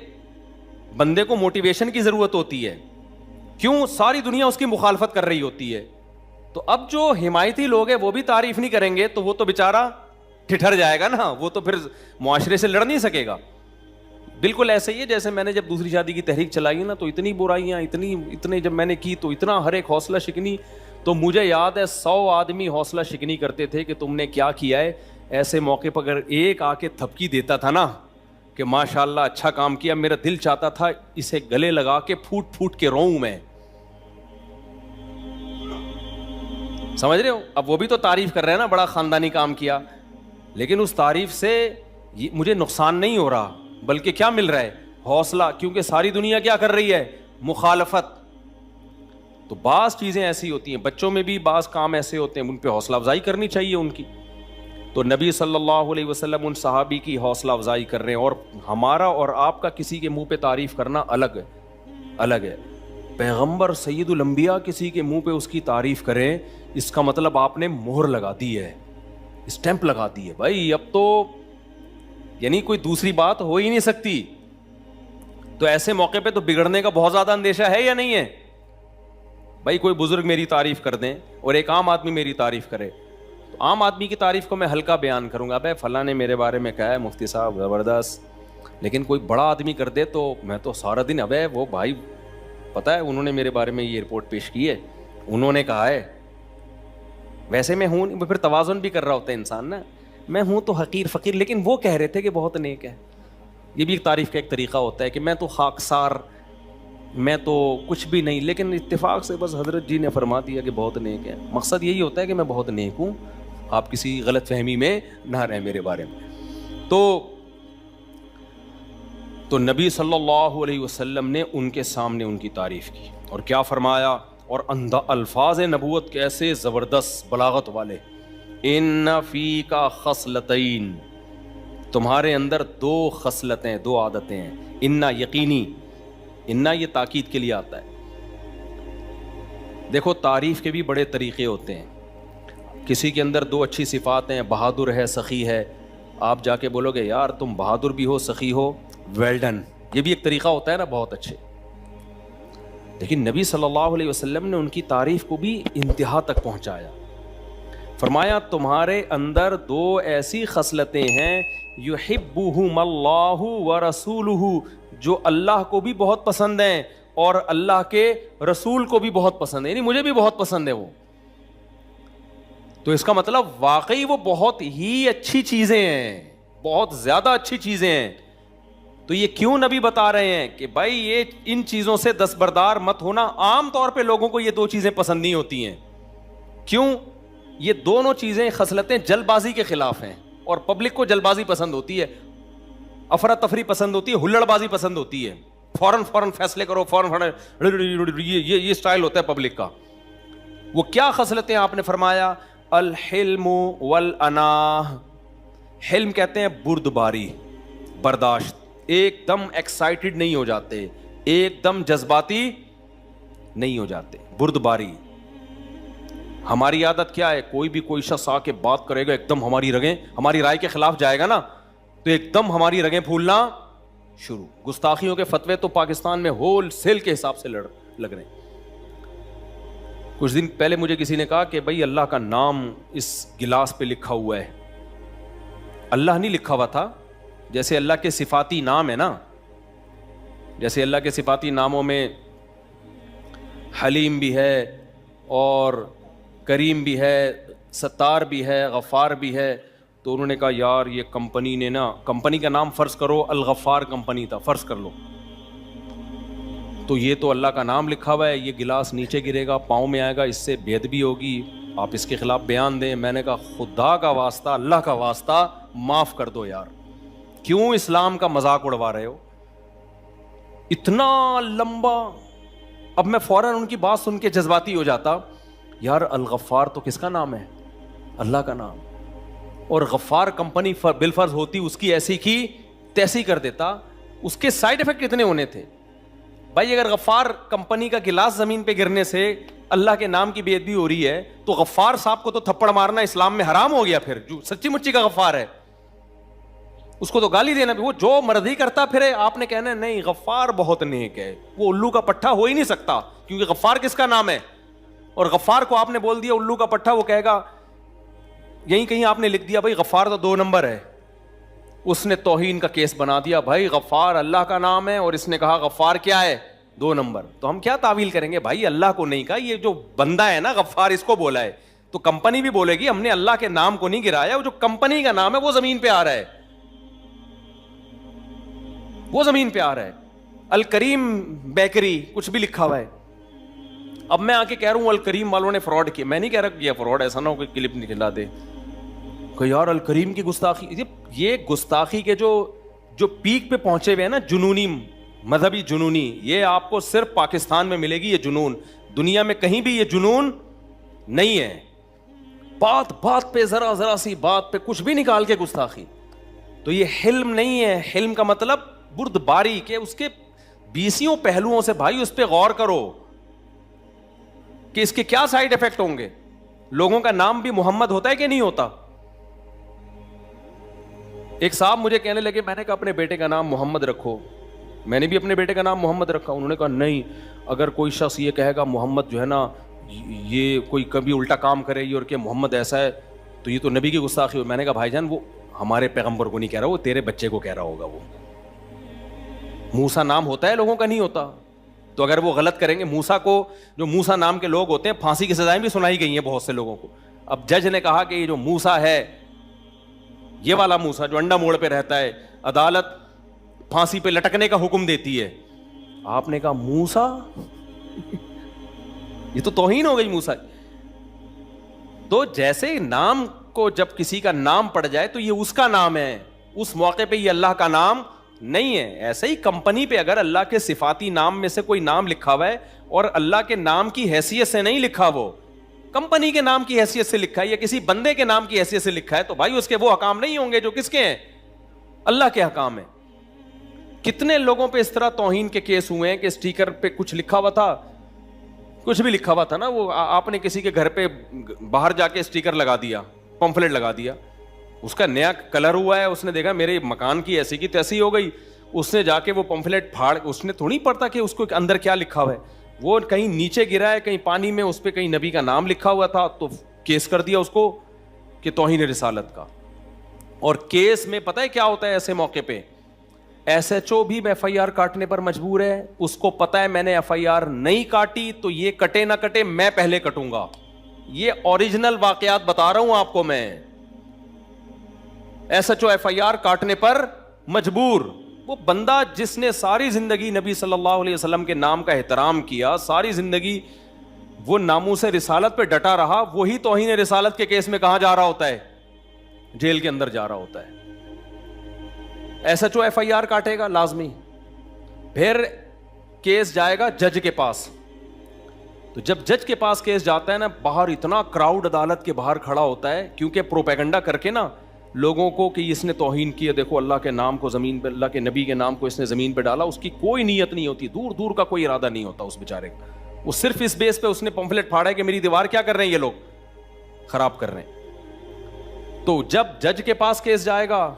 بندے کو موٹیویشن کی ضرورت ہوتی ہے, کیوں؟ ساری دنیا اس کی مخالفت کر رہی ہوتی ہے, تو اب جو حمایتی لوگ ہیں وہ بھی تعریف نہیں کریں گے تو وہ تو بیچارہ ٹھٹر جائے گا نا, وہ تو پھر معاشرے سے لڑ نہیں سکے گا. بالکل ایسے ہی ہے جیسے میں نے جب دوسری شادی کی تحریک چلائی نا تو اتنی برائیاں اتنے جب میں نے کی تو اتنا ہر ایک حوصلہ شکنی, تو مجھے یاد ہے 100 آدمی حوصلہ شکنی کرتے تھے کہ تم نے کیا کیا ہے. ایسے موقع پر اگر ایک آ کے تھپکی دیتا تھا نا کہ ماشاءاللہ اچھا کام کیا, میرا دل چاہتا تھا اسے گلے لگا کے پھوٹ پھوٹ کے روؤں میں. سمجھ رہے ہو؟ اب وہ بھی تو تعریف کر رہے ہیں نا, بڑا خاندانی کام کیا, لیکن اس تعریف سے مجھے نقصان نہیں ہو رہا بلکہ کیا مل رہا ہے؟ حوصلہ, کیونکہ ساری دنیا کیا کر رہی ہے؟ مخالفت. تو بعض چیزیں ایسی ہوتی ہیں, بچوں میں بھی بعض کام ایسے ہوتے ہیں, ان پہ حوصلہ افزائی کرنی چاہیے ان کی. تو نبی صلی اللہ علیہ وسلم ان صحابی کی حوصلہ افزائی کر رہے ہیں, اور ہمارا اور آپ کا کسی کے منہ پہ تعریف کرنا الگ ہے. پیغمبر سید الانبیاء کسی کے منہ پہ اس کی تعریف کریں, اس کا مطلب آپ نے مہر لگا دی ہے, اسٹیمپ لگا دی ہے بھائی. اب تو یعنی کوئی دوسری بات ہو ہی نہیں سکتی. تو ایسے موقع پہ تو بگڑنے کا بہت زیادہ اندیشہ ہے یا نہیں ہے بھائی؟ کوئی بزرگ میری تعریف کر دیں اور ایک عام آدمی میری تعریف کرے, تو عام آدمی کی تعریف کو میں ہلکا بیان کروں گا, بھائی فلاں نے میرے بارے میں کہا ہے مفتی صاحب زبردست. لیکن کوئی بڑا آدمی کر دے تو میں تو سارا دن, ابے وہ بھائی پتہ ہے انہوں نے میرے بارے میں یہ رپورٹ پیش کی ہے, انہوں نے کہا ہے, ویسے میں ہوں, پھر توازن بھی کر رہا ہوتا ہے انسان نا, میں ہوں تو حقیر فقیر, لیکن وہ کہہ رہے تھے کہ بہت نیک ہے. یہ بھی ایک تعریف کا ایک طریقہ ہوتا ہے کہ میں تو خاکسار, میں تو کچھ بھی نہیں, لیکن اتفاق سے بس حضرت جی نے فرما دیا کہ بہت نیک ہے. مقصد یہی ہوتا ہے کہ میں بہت نیک ہوں, آپ کسی غلط فہمی میں نہ رہیں میرے بارے میں. تو نبی صلی اللہ علیہ وسلم نے ان کے سامنے ان کی تعریف کی, اور کیا فرمایا, اور الفاظ نبوت کیسے زبردست بلاغت والے. ان فیک خصلتین, تمہارے اندر 2 خصلتیں, 2 عادتیں ہیں. ان یقینی, ان یہ تاکید کے لیے آتا ہے. دیکھو تعریف کے بھی بڑے طریقے ہوتے ہیں. کسی کے اندر 2 اچھی صفات ہیں, بہادر ہے, سخی ہے, آپ جا کے بولو گے یار تم بہادر بھی ہو, سخی ہو, ویل ڈن, یہ بھی ایک طریقہ ہوتا ہے نا, بہت اچھے. لیکن نبی صلی اللہ علیہ وسلم نے ان کی تعریف کو بھی انتہا تک پہنچایا. فرمایا تمہارے اندر 2 ایسی خصلتیں ہیں, یحبہم اللہ ورسولہ, جو اللہ کو بھی بہت پسند ہیں اور اللہ کے رسول کو بھی بہت پسند ہے, یعنی مجھے بھی بہت پسند ہے وہ. تو اس کا مطلب واقعی وہ بہت ہی اچھی چیزیں ہیں, بہت زیادہ اچھی چیزیں ہیں. تو یہ کیوں نبی بتا رہے ہیں کہ بھائی یہ ان چیزوں سے دستبردار مت ہونا. عام طور پہ لوگوں کو یہ 2 چیزیں پسند نہیں ہوتی ہیں. کیوں؟ یہ دونوں چیزیں خصلتیں جلد بازی کے خلاف ہیں, اور پبلک کو جلد بازی پسند ہوتی ہے, افراتفری پسند ہوتی ہے, ہلڑ بازی پسند ہوتی ہے, فوراً فیصلے کرو, فوراً یہ اسٹائل ہوتا ہے پبلک کا. وہ کیا خصلتیں آپ نے فرمایا؟ الحلم والاناہ. حلم کہتے ہیں بردباری, برداشت, ایک دم ایکسائٹڈ نہیں ہو جاتے, ایک دم جذباتی نہیں ہو جاتے, بردباری. ہماری عادت کیا ہے, کوئی شخص آ کے بات کرے گا ایک دم ہماری رائے کے خلاف جائے گا نا, تو ایک دم ہماری رگیں پھولنا شروع. گستاخیوں کے فتوے تو پاکستان میں ہول سیل کے حساب سے لگ رہے ہیں. کچھ دن پہلے مجھے کسی نے کہا کہ بھائی اللہ کا نام اس گلاس پہ لکھا ہوا ہے. اللہ نہیں لکھا ہوا تھا, جیسے اللہ کے صفاتی نام ہے نا, جیسے اللہ کے صفاتی ناموں میں حلیم بھی ہے اور کریم بھی ہے, ستار بھی ہے, غفار بھی ہے. تو انہوں نے کہا یار یہ کمپنی نے نا, کمپنی کا نام فرض کرو الغفار کمپنی تھا, فرض کر لو, تو یہ تو اللہ کا نام لکھا ہوا ہے, یہ گلاس نیچے گرے گا, پاؤں میں آئے گا, اس سے بے ادبی ہوگی, آپ اس کے خلاف بیان دیں. میں نے کہا خدا کا واسطہ, اللہ کا واسطہ معاف کر دو یار, کیوں اسلام کا مذاق اڑوا رہے ہو اتنا لمبا. اب میں فوراً ان کی بات سن کے جذباتی ہو جاتا, یار الغفار تو کس کا نام ہے؟ اللہ کا نام. اور غفار کمپنی بالفرض ہوتی اس کی ایسی کی تیسی کر دیتا, اس کے سائیڈ ایفیکٹ کتنے ہونے تھے بھائی. اگر غفار کمپنی کا گلاس زمین پہ گرنے سے اللہ کے نام کی بے ادبی ہو رہی ہے, تو غفار صاحب کو تو تھپڑ مارنا اسلام میں حرام ہو گیا. پھر جو سچی مچی کا غفار ہے اس کو تو گالی دینا بھی, وہ جو مرضی کرتا پھرے, آپ نے کہنا نہیں غفار بہت نیک ہے, وہ الو کا پٹھا ہو ہی نہیں سکتا, کیونکہ غفار کس کا نام ہے؟ اور غفار کو آپ نے بول دیا الو کا پٹھا, وہ کہے گا یہیں کہیں آپ نے لکھ دیا بھائی غفار تو 2 نمبر ہے. اس نے توہین کا کیس بنا دیا, بھائی غفار اللہ کا نام ہے اور اس نے کہا غفار کیا ہے 2 نمبر. تو ہم کیا تعویل کریں گے, بھائی اللہ کو نہیں کہا, یہ جو بندہ ہے نا غفار اس کو بولا ہے. تو کمپنی بھی بولے گی ہم نے اللہ کے نام کو نہیں گرایا, وہ جو کمپنی کا نام ہے وہ زمین پہ آ رہا ہے, وہ زمین پہ آ رہا ہے. الکریم بیکری کچھ بھی لکھا ہوا ہے. اب میں آ کے کہہ رہا ہوں الکریم والوں نے فراڈ کیا, میں نہیں کہہ رہا کہ یہ فراڈ, ایسا نہ ہو کہ کلپ نکلا دے کہ یار الکریم کی گستاخی. یہ گستاخی کے جو پیک پہ پہنچے ہوئے ہیں نا, جنونی مذہبی جنونی, یہ آپ کو صرف پاکستان میں ملے گی یہ جنون, دنیا میں کہیں بھی یہ جنون نہیں ہے. بات بات پہ ذرا سی بات پہ کچھ بھی نکال کے گستاخی. تو یہ حلم نہیں ہے. حلم کا مطلب بردباری کے اس کے 20 پہلوؤں سے بھائی اس پہ غور کرو کہ اس کے کیا سائیڈ افیکٹ ہوں گے. لوگوں کا نام بھی محمد ہوتا ہے کہ نہیں ہوتا؟ ایک صاحب مجھے کہنے لگے, میں نے کہا اپنے بیٹے کا نام محمد رکھو. میں نے بھی اپنے بیٹے کا نام محمد رکھا. انہوں نے کہا نہیں, اگر کوئی شخص یہ کہے گا محمد جو ہے نا یہ کوئی کبھی الٹا کام کرے گی اور کہ محمد ایسا ہے تو یہ تو نبی کی گستاخی ہو. میں نے کہا بھائی جان وہ ہمارے پیغمبر کو نہیں کہہ رہا, وہ تیرے بچے کو کہہ رہا ہوگا. وہ موسیٰ نام ہوتا ہے, لوگوں کا نہیں ہوتا. تو اگر وہ غلط کریں گے, موسیٰ کو جو موسیٰ نام کے لوگ ہوتے ہیں پھانسی کی سزائیں بھی سنائی گئی ہیں بہت سے لوگوں کو. اب جج نے کہا کہ یہ جو موسیٰ ہے, یہ والا موسیٰ جو انڈا موڑ پہ رہتا ہے, عدالت پھانسی پہ لٹکنے کا حکم دیتی ہے. آپ نے کہا موسیٰ, یہ تو توہین ہو گئی موسیٰ. تو جیسے نام کو جب کسی کا نام پڑ جائے تو یہ اس کا نام ہے, اس موقع پہ یہ اللہ کا نام نہیں ہے. ایسے ہی کمپنی پہ اگر اللہ کے صفاتی نام میں سے کوئی نام لکھا ہوا ہے اور اللہ کے نام کی حیثیت سے نہیں لکھا, وہ کمپنی کے نام کی حیثیت سے لکھا ہے یا کسی بندے کے نام کی حیثیت سے لکھا ہے, تو بھائی اس کے وہ حکام نہیں ہوں گے جو کس کے ہیں, اللہ کے حکام ہیں. کتنے لوگوں پہ اس طرح توہین کے کیس ہوئے ہیں کہ اسٹیکر پہ کچھ لکھا ہوا تھا, کچھ بھی لکھا ہوا تھا نا, وہ آپ نے کسی کے گھر پہ باہر جا کے اسٹیکر لگا دیا, پمفلٹ لگا دیا, اس کا نیا کلر ہوا ہے, اس نے دیکھا میرے مکان کی ایسی کی تیسی ہو گئی, اس نے جا کے وہ پمفلٹ پھاڑ, اس نے تھوڑی پڑھتا کہ اس کو اندر کیا لکھا ہوا ہے, وہ کہیں نیچے گرا ہے کہیں پانی میں, اس پہ کہیں نبی کا نام لکھا ہوا تھا تو کیس کر دیا اس کو کہ توہین رسالت کا. اور کیس میں پتہ ہے کیا ہوتا ہے ایسے موقع پہ, ایس ایچ او بھی ایف آئی آر کاٹنے پر مجبور ہے. اس کو پتا ہے میں نے ایف آئی آر نہیں کاٹی تو یہ کٹے نہ کٹے میں پہلے کٹوں گا. یہ اوریجنل واقعات بتا رہا ہوں آپ کو میں. S H O F I R کاٹنے پر مجبور. وہ بندہ جس نے ساری زندگی نبی صلی اللہ علیہ وسلم کے نام کا احترام کیا, ساری زندگی وہ ناموس رسالت پہ ڈٹا رہا, وہی توہین رسالت کے کیس میں کہاں جا رہا ہوتا ہے, جیل کے اندر جا رہا ہوتا ہے. S H O F I R کاٹے گا لازمی, پھر کیس جائے گا جج کے پاس. تو جب جج کے پاس کیس جاتا ہے نا, باہر اتنا کراؤڈ عدالت کے باہر کھڑا ہوتا ہے, کیونکہ پروپیگنڈا کر کے نا لوگوں کو کہ اس نے توہین کیا, دیکھو اللہ کے نام کو زمین پہ, اللہ کے نبی کے نام کو اس نے زمین پہ ڈالا. اس کی کوئی نیت نہیں ہوتی, دور دور کا کوئی ارادہ نہیں ہوتا اس بیچارے کا. وہ صرف اس بیس پہ اس نے پمفلٹ پھاڑا ہے کہ میری دیوار کیا کر رہے ہیں یہ لوگ, خراب کر رہے ہیں. تو جب جج کے پاس کیس جائے گا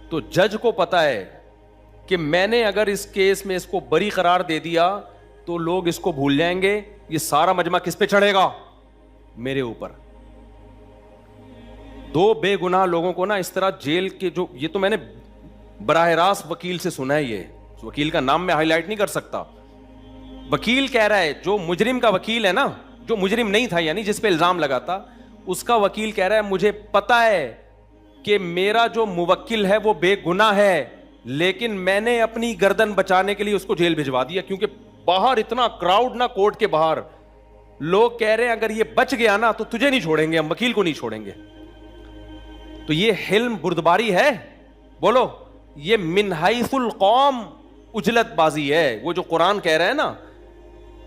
تو جج کو پتا ہے کہ میں نے اگر اس کیس میں اس کو بری قرار دے دیا تو لوگ اس کو بھول جائیں گے, یہ سارا مجمع کس پہ چڑھے گا, میرے اوپر. 2 بے گناہ لوگوں کو نا اس طرح جیل کے, جو یہ تو میں نے براہ راست وکیل سے سنا ہے, یہ وکیل کا نام میں ہائی لائٹ نہیں کر سکتا. وکیل کہہ رہا ہے, جو مجرم کا وکیل ہے نا, جو مجرم نہیں تھا یعنی جس پہ الزام لگا تھا, اس کا وکیل کہہ رہا ہے مجھے پتا ہے کہ میرا جو موکل ہے وہ بے گناہ ہے, لیکن میں نے اپنی گردن بچانے کے لیے اس کو جیل بھجوا دیا, کیونکہ باہر اتنا کراؤڈ نا کورٹ کے باہر, لوگ کہہ رہے ہیں اگر یہ بچ گیا نا تو تجھے نہیں چھوڑیں گے, ہم وکیل کو نہیں چھوڑیں گے. تو یہ حلم بردباری ہے, بولو, یہ من حیث القوم اجلت بازی ہے. وہ جو قرآن کہہ رہا ہے نا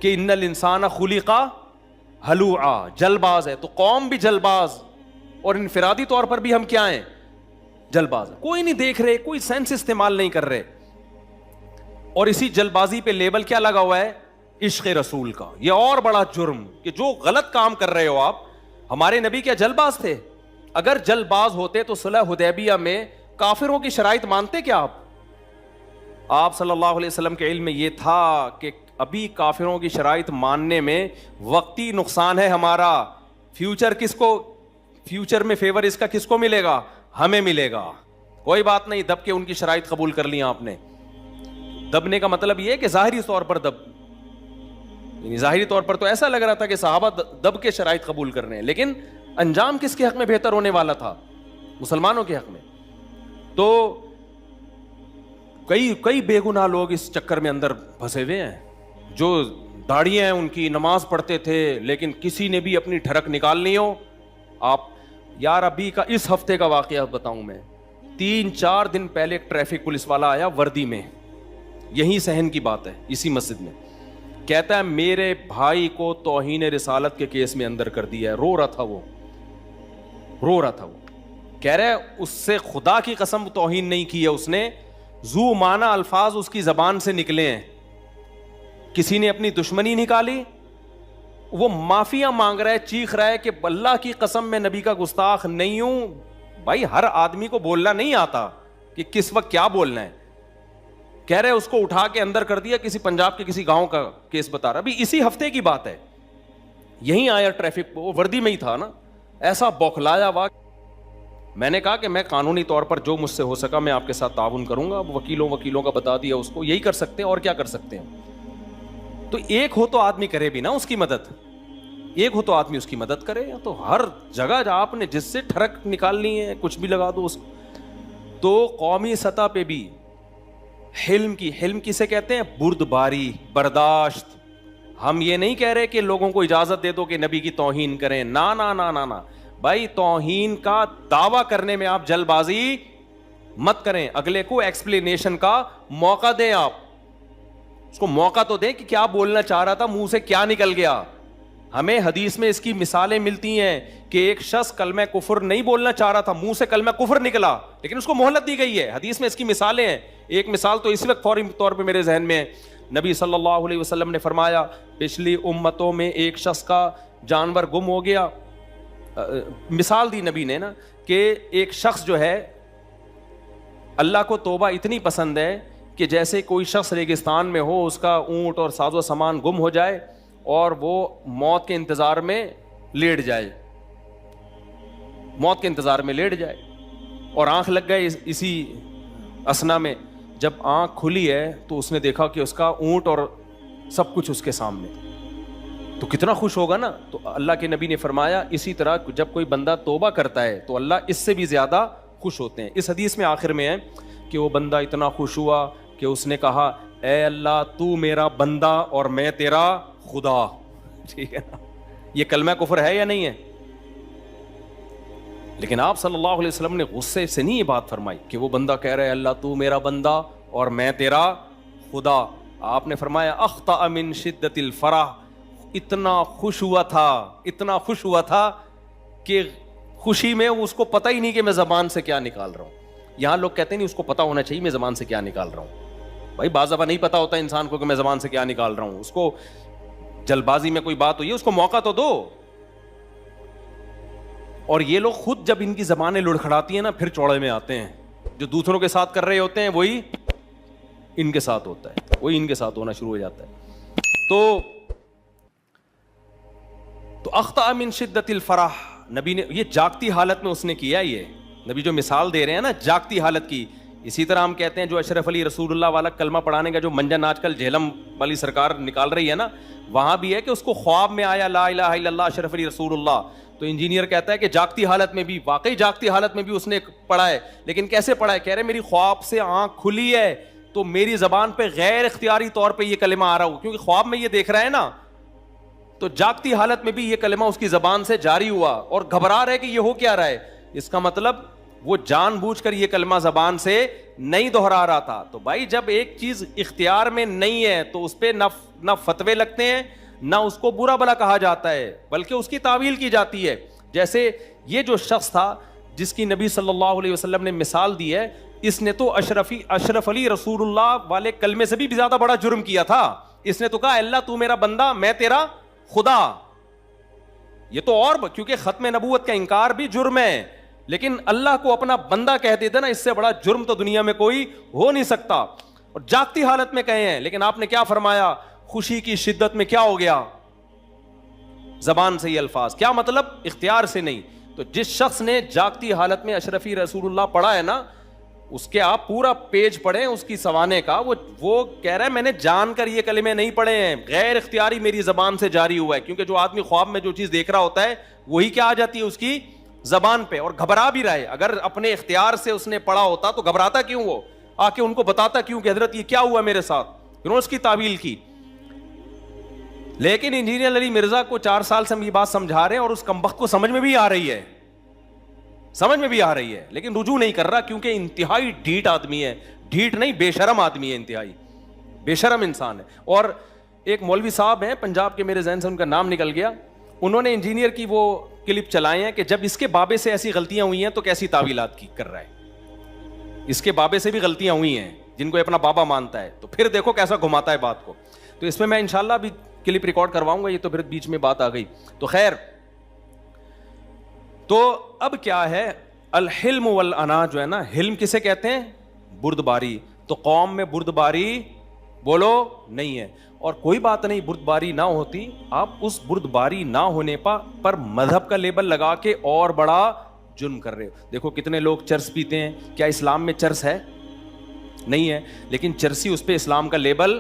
کہ ان الانسان خلق ہلوعا, جل باز ہے, تو قوم بھی جل باز, اور انفرادی طور پر بھی ہم کیا ہیں, جل باز. کوئی نہیں دیکھ رہے, کوئی سینس استعمال نہیں کر رہے, اور اسی جل بازی پہ لیبل کیا لگا ہوا ہے, عشق رسول کا. یہ اور بڑا جرم کہ جو غلط کام کر رہے ہو آپ. ہمارے نبی کیا جل باز تھے؟ اگر جل باز ہوتے تو صلح حدیبیہ میں کافروں کی شرائط مانتے کیا آپ؟ آپ صلی اللہ علیہ وسلم کے علم میں یہ تھا کہ ابھی کافروں کی شرائط ماننے میں وقتی نقصان ہے ہمارا، فیوچر میں فیور اس کا کس کو ملے گا؟ ہمیں ملے گا. کوئی بات نہیں، دب کے ان کی شرائط قبول کر لیا آپ نے. دبنے کا مطلب یہ ہے کہ ظاہری طور پر یعنی ظاہری طور پر تو ایسا لگ رہا تھا کہ صحابہ دب کے شرائط قبول کر رہے ہیں، لیکن انجام کس کے حق میں بہتر ہونے والا تھا؟ مسلمانوں کے حق میں. تو کئی بے گناہ لوگ اس چکر میں اندر پھنسے ہوئے ہیں، جو داڑیاں ہیں ان کی، نماز پڑھتے تھے لیکن کسی نے بھی اپنی ٹھڑک نکالنی ہو. آپ یار ابھی کا اس ہفتے کا واقعہ بتاؤں میں، 3-4 دن پہلے ایک ٹریفک پولیس والا آیا وردی میں، یہی صحن کی بات ہے، اسی مسجد میں. کہتا ہے میرے بھائی کو توہین رسالت کے کیس میں اندر کر دیا ہے. رو رہا تھا وہ کہہ رہا ہے اس سے خدا کی قسم توہین نہیں کی ہے اس نے، ذو معنی الفاظ اس کی زبان سے نکلے ہیں. کسی نے اپنی دشمنی نکالی، وہ معافیاں مانگ رہا ہے، چیخ رہا ہے کہ اللہ کی قسم میں نبی کا گستاخ نہیں ہوں. بھائی ہر آدمی کو بولنا نہیں آتا کہ کس وقت کیا بولنا ہے. کہہ رہے اس کو اٹھا کے اندر کر دیا. کسی پنجاب کے کسی گاؤں کا کیس بتا رہا، ابھی اسی ہفتے کی بات ہے. یہیں آیا ٹریفک، وہ وردی میں ہی تھا نا، ایسا بوکھلایا ہوا. میں نے کہا کہ میں قانونی طور پر جو مجھ سے ہو سکا میں آپ کے ساتھ تعاون کروں گا. وکیلوں کا بتا دیا اس کو، یہی کر سکتے ہیں اور کیا کر سکتے ہیں. تو ایک ہو تو آدمی کرے بھی نا اس کی مدد، ایک ہو تو آدمی اس کی مدد کرے. تو ہر جگہ آپ نے جس سے ٹھڑک نکالنی ہے کچھ بھی لگا دو اس کو. تو قومی سطح پہ بھی حلم کسے کہتے ہیں؟ بردباری، برداشت. ہم یہ نہیں کہہ رہے کہ لوگوں کو اجازت دے دو کہ نبی کی توہین کریں، نا نا نا نا نا. بھائی توہین کا دعویٰ کرنے میں آپ جلد بازی مت کریں، اگلے کو ایکسپلینیشن کا موقع دیں. آپ اس کو موقع تو دیں کہ کیا بولنا چاہ رہا تھا، منہ سے کیا نکل گیا. ہمیں حدیث میں اس کی مثالیں ملتی ہیں کہ ایک شخص کلمہ کفر نہیں بولنا چاہ رہا تھا، منہ سے کلمہ کفر نکلا، لیکن اس کو مہلت دی گئی ہے. حدیث میں اس کی مثالیں ہیں. ایک مثال تو اس وقت فوری طور پہ میرے ذہن میں ہے. نبی صلی اللہ علیہ وسلم نے فرمایا پچھلی امتوں میں ایک شخص کا جانور گم ہو گیا. مثال دی نبی نے نا کہ ایک شخص جو ہے، اللہ کو توبہ اتنی پسند ہے کہ جیسے کوئی شخص ریگستان میں ہو، اس کا اونٹ اور ساز و سامان گم ہو جائے اور وہ موت کے انتظار میں لیٹ جائے اور آنکھ لگ گئے اسی اسنا میں. جب آنکھ کھلی ہے تو اس نے دیکھا کہ اس کا اونٹ اور سب کچھ اس کے سامنے، تو کتنا خوش ہوگا نا. تو اللہ کے نبی نے فرمایا اسی طرح جب کوئی بندہ توبہ کرتا ہے تو اللہ اس سے بھی زیادہ خوش ہوتے ہیں. اس حدیث میں آخر میں ہے کہ وہ بندہ اتنا خوش ہوا کہ اس نے کہا اے اللہ تو میرا بندہ اور میں تیرا خدا. ٹھیک ہے نا، یہ کلمہ کفر ہے یا نہیں ہے؟ لیکن آپ صلی اللہ علیہ وسلم نے غصے سے نہیں یہ بات فرمائی کہ وہ بندہ کہہ رہا ہے اللہ تو میرا بندہ اور میں تیرا خدا. آپ نے فرمایا اخطأ من شدت الفرح، اتنا خوش ہوا تھا کہ خوشی میں اس کو پتہ ہی نہیں کہ میں زبان سے کیا نکال رہا ہوں. یہاں لوگ کہتے ہیں نہیں، اس کو پتہ ہونا چاہیے میں زبان سے کیا نکال رہا ہوں. بھائی بعض دفعہ نہیں پتہ ہوتا انسان کو کہ میں زبان سے کیا نکال رہا ہوں. اس کو جلد بازی میں کوئی بات ہوئی ہے، اس کو موقع تو دو. اور یہ لوگ خود جب ان کی زبانیں لڑکھڑاتی ہیں نا پھر چوڑے میں آتے ہیں. جو دوسروں کے ساتھ کر رہے ہوتے ہیں وہی ان کے ساتھ ہوتا ہے، وہی ان کے ساتھ ہونا شروع ہو جاتا ہے. تو اخطأ من شدت الفرح، نبی نے یہ جاگتی حالت میں اس نے کیا. یہ نبی جو مثال دے رہے ہیں نا جاگتی حالت کی. اسی طرح ہم کہتے ہیں جو اشرف علی رسول اللہ والا کلمہ پڑھانے کا جو منجن آج کل جہلم والی سرکار نکال رہی ہے نا، وہاں بھی ہے کہ اس کو خواب میں آیا لا الہ الا اللہ اشرف علی رسول اللہ. تو انجینئر کہتا ہے کہ جاگتی حالت میں بھی، واقعی جاگتی حالت میں بھی اس نے پڑھا ہے. لیکن کیسے پڑھا ہے؟ کہہ رہے میری خواب سے آنکھ کھلی ہے تو میری زبان پہ غیر اختیاری طور پہ یہ کلمہ آ رہا ہو، کیونکہ خواب میں یہ دیکھ رہا ہے نا. تو جاگتی حالت میں بھی یہ کلمہ اس کی زبان سے جاری ہوا اور گھبرا رہے کہ یہ ہو کیا رہا ہے. اس کا مطلب وہ جان بوجھ کر یہ کلمہ زبان سے نہیں دہرا رہا تھا. تو بھائی جب ایک چیز اختیار میں نہیں ہے تو اس پہ نہ فتوے لگتے ہیں، نہ اس کو برا بلا کہا جاتا ہے، بلکہ اس کی تعویل کی جاتی ہے. جیسے یہ جو شخص تھا جس کی نبی صلی اللہ علیہ وسلم نے مثال دی ہے، اس نے تو اشرف علی رسول اللہ والے کلمے سے بھی زیادہ بڑا جرم کیا تھا. اس نے تو کہا اللہ تو میرا بندہ میں تیرا خدا. یہ تو اور کیونکہ ختم نبوت کا انکار بھی جرم ہے، لیکن اللہ کو اپنا بندہ کہہ دیتے نا، اس سے بڑا جرم تو دنیا میں کوئی ہو نہیں سکتا. اور جاگتی حالت میں کہے ہیں. لیکن آپ نے کیا فرمایا؟ خوشی کی شدت میں کیا ہو گیا؟ زبان سے یہ الفاظ. کیا مطلب؟ اختیار سے نہیں. تو جس شخص نے جاگتی حالت میں اشرفی رسول اللہ پڑھا ہے نا, اس کے آپ پورا پیج پڑھیں اس کی سوانے کا, وہ کہہ رہا ہے میں نے جان کر یہ کلمے نہیں پڑھے ہیں, غیر اختیاری میری زبان سے جاری ہوا ہے. کیونکہ جو آدمی خواب میں جو چیز دیکھ رہا ہوتا ہے وہی کیا آ جاتی ہے اس کی زبان پہ, اور گھبرا بھی رہا ہے. اگر اپنے اختیار سے اس نے پڑھا ہوتا تو گھبراتا کیوں؟ وہ آ کے ان کو بتاتا کیوں کہ حضرت یہ کیا ہوا میرے ساتھ, انہوں نے اس کی تعویل کی. لیکن انجینئر علی مرزا کو 4 سال سے ہم یہ بات سمجھا رہے ہیں اور اس کمبخت کو سمجھ میں بھی آ رہی ہے, لیکن رجوع نہیں کر رہا کیونکہ انتہائی ڈھیٹ آدمی ہے. ڈھیٹ نہیں, بے شرم آدمی ہے, انتہائی بے شرم انسان ہے. اور ایک مولوی صاحب ہیں پنجاب کے, میرے ذہن سے ان کا نام نکل گیا, انہوں نے انجینئر کی وہ کلپ چلائے ہیں کہ جب اس کے بابے سے ایسی غلطیاں ہوئی ہیں تو کیسی تعویلات کی کر رہا ہے. اس کے بابے سے بھی غلطیاں ہوئی ہیں جن کو اپنا بابا مانتا ہے, تو پھر دیکھو کیسا گھماتا ہے بات کو. تو اس میں انشاءاللہ بھی کلپ ریکارڈ کرواؤں گا, یہ تو پھر بیچ میں بات آ گئی. تو خیر, تو اب کیا ہے, الحلم والانا جو ہے نا, حلم کسے کہتے ہیں؟ بردباری. تو قوم میں بردباری بولو نہیں ہے. اور کوئی بات نہیں, بردباری نہ ہوتی, آپ اس بردباری نہ ہونے پر مذہب کا لیبل لگا کے اور بڑا جرم کر رہے ہو. دیکھو کتنے لوگ چرس پیتے ہیں, کیا اسلام میں چرس ہے؟ نہیں ہے, لیکن چرسی اس پہ اسلام کا لیبل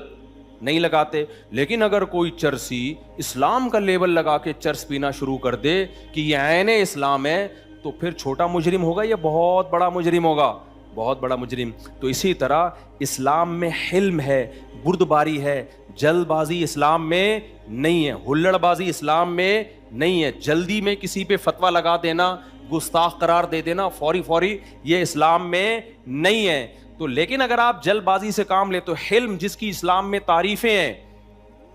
نہیں لگاتے. لیکن اگر کوئی چرسی اسلام کا لیبل لگا کے چرس پینا شروع کر دے کہ یہ عین اسلام ہے, تو پھر چھوٹا مجرم ہوگا یا بہت بڑا مجرم ہوگا؟ بہت بڑا مجرم. تو اسی طرح اسلام میں حلم ہے, بردباری ہے, جلد بازی اسلام میں نہیں ہے, ہلڑ بازی اسلام میں نہیں ہے. جلدی میں کسی پہ فتویٰ لگا دینا, گستاخ قرار دے دینا فوری, یہ اسلام میں نہیں ہے. تو لیکن اگر آپ جلد بازی سے کام لے تو حلم جس کی اسلام میں تعریفیں ہیں,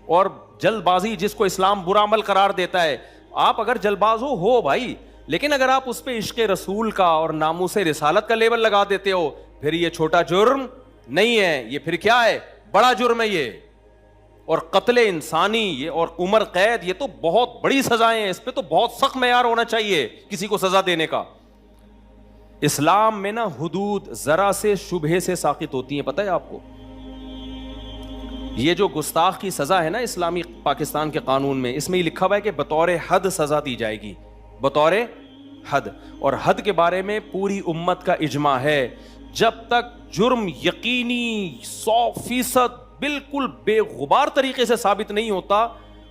اور جلد بازی جس کو اسلام برا عمل قرار دیتا ہے, آپ اگر جلد باز ہو بھائی, لیکن اگر آپ اس پہ عشق رسول کا اور ناموس رسالت کا لیبل لگا دیتے ہو, پھر یہ چھوٹا جرم نہیں ہے, یہ پھر کیا ہے؟ بڑا جرم ہے یہ. اور قتل انسانی یہ اور عمر قید, یہ تو بہت بڑی سزائیں ہیں, اس پہ تو بہت سخت معیار ہونا چاہیے کسی کو سزا دینے کا. اسلام میں نا حدود ذرا سے شبہے سے ساقط ہوتی ہیں, پتہ ہے آپ کو؟ یہ جو گستاخ کی سزا ہے نا اسلامی پاکستان کے قانون میں, اس میں یہ لکھا ہوا ہے کہ بطور حد سزا دی جائے گی, بطور حد. اور حد کے بارے میں پوری امت کا اجماع ہے, جب تک جرم یقینی 100% بالکل بے غبار طریقے سے ثابت نہیں ہوتا,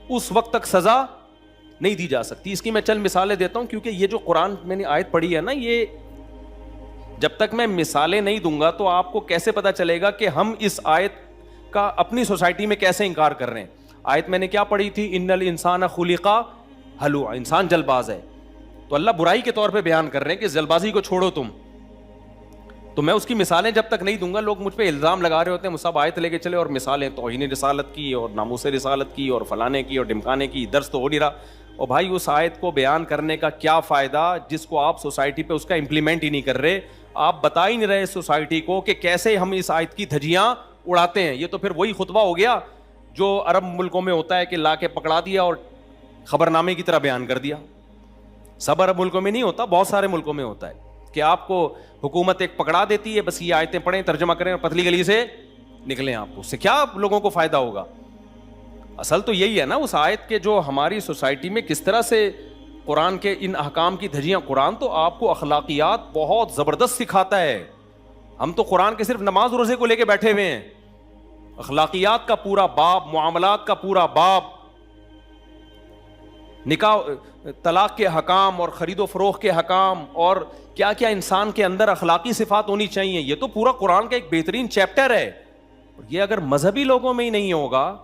اس وقت تک سزا نہیں دی جا سکتی. اس کی میں چند مثالیں دیتا ہوں, کیونکہ یہ جو قرآن میں نے آیت پڑھی ہے نا, یہ جب تک میں مثالیں نہیں دوں گا تو آپ کو کیسے پتا چلے گا کہ ہم اس آیت کا اپنی سوسائٹی میں کیسے انکار کر رہے ہیں. آیت میں نے کیا پڑھی تھی؟ ان الانسان خلق ہلوعا, انسان جلد باز ہے. تو اللہ برائی کے طور پہ بیان کر رہے ہیں کہ جلد بازی کو چھوڑو تم. تو میں اس کی مثالیں جب تک نہیں دوں گا, لوگ مجھ پہ الزام لگا رہے ہوتے ہیں مصعب آیت لے کے چلے اور مثالیں توہین رسالت کی اور ناموس رسالت کی اور فلانے کی اور ڈمکانے کی, درس تو ہو نہیں رہا. اور بھائی اس آیت کو بیان کرنے کا کیا فائدہ جس کو آپ سوسائٹی پہ اس کا امپلیمنٹ ہی نہیں کر رہے, آپ بتا ہی نہیں رہے سوسائٹی کو کہ کیسے ہم اس آیت کی دھجیاں اڑاتے ہیں. یہ تو پھر وہی خطبہ ہو گیا جو عرب ملکوں میں ہوتا ہے کہ لا کے پکڑا دیا اور خبرنامے کی طرح بیان کر دیا. سب عرب ملکوں میں نہیں ہوتا, بہت سارے ملکوں میں ہوتا ہے کہ آپ کو حکومت ایک پکڑا دیتی ہے, بس یہ آیتیں پڑھیں, ترجمہ کریں اور پتلی گلی سے نکلیں. آپ کو اس سے کیا لوگوں کو فائدہ ہوگا؟ اصل تو یہی ہے نا اس آیت کے, جو ہماری سوسائٹی میں کس طرح سے قرآن کے ان احکام کی دھجیاں. قرآن تو آپ کو اخلاقیات بہت زبردست سکھاتا ہے. ہم تو قرآن کے صرف نماز روزے کو لے کے بیٹھے ہوئے ہیں, اخلاقیات کا پورا باب, معاملات کا پورا باب, نکاح طلاق کے حکام اور خرید و فروخت کے حکام, اور کیا کیا انسان کے اندر اخلاقی صفات ہونی چاہیے. یہ تو پورا قرآن کا ایک بہترین چیپٹر ہے. یہ اگر مذہبی لوگوں میں ہی نہیں ہوگا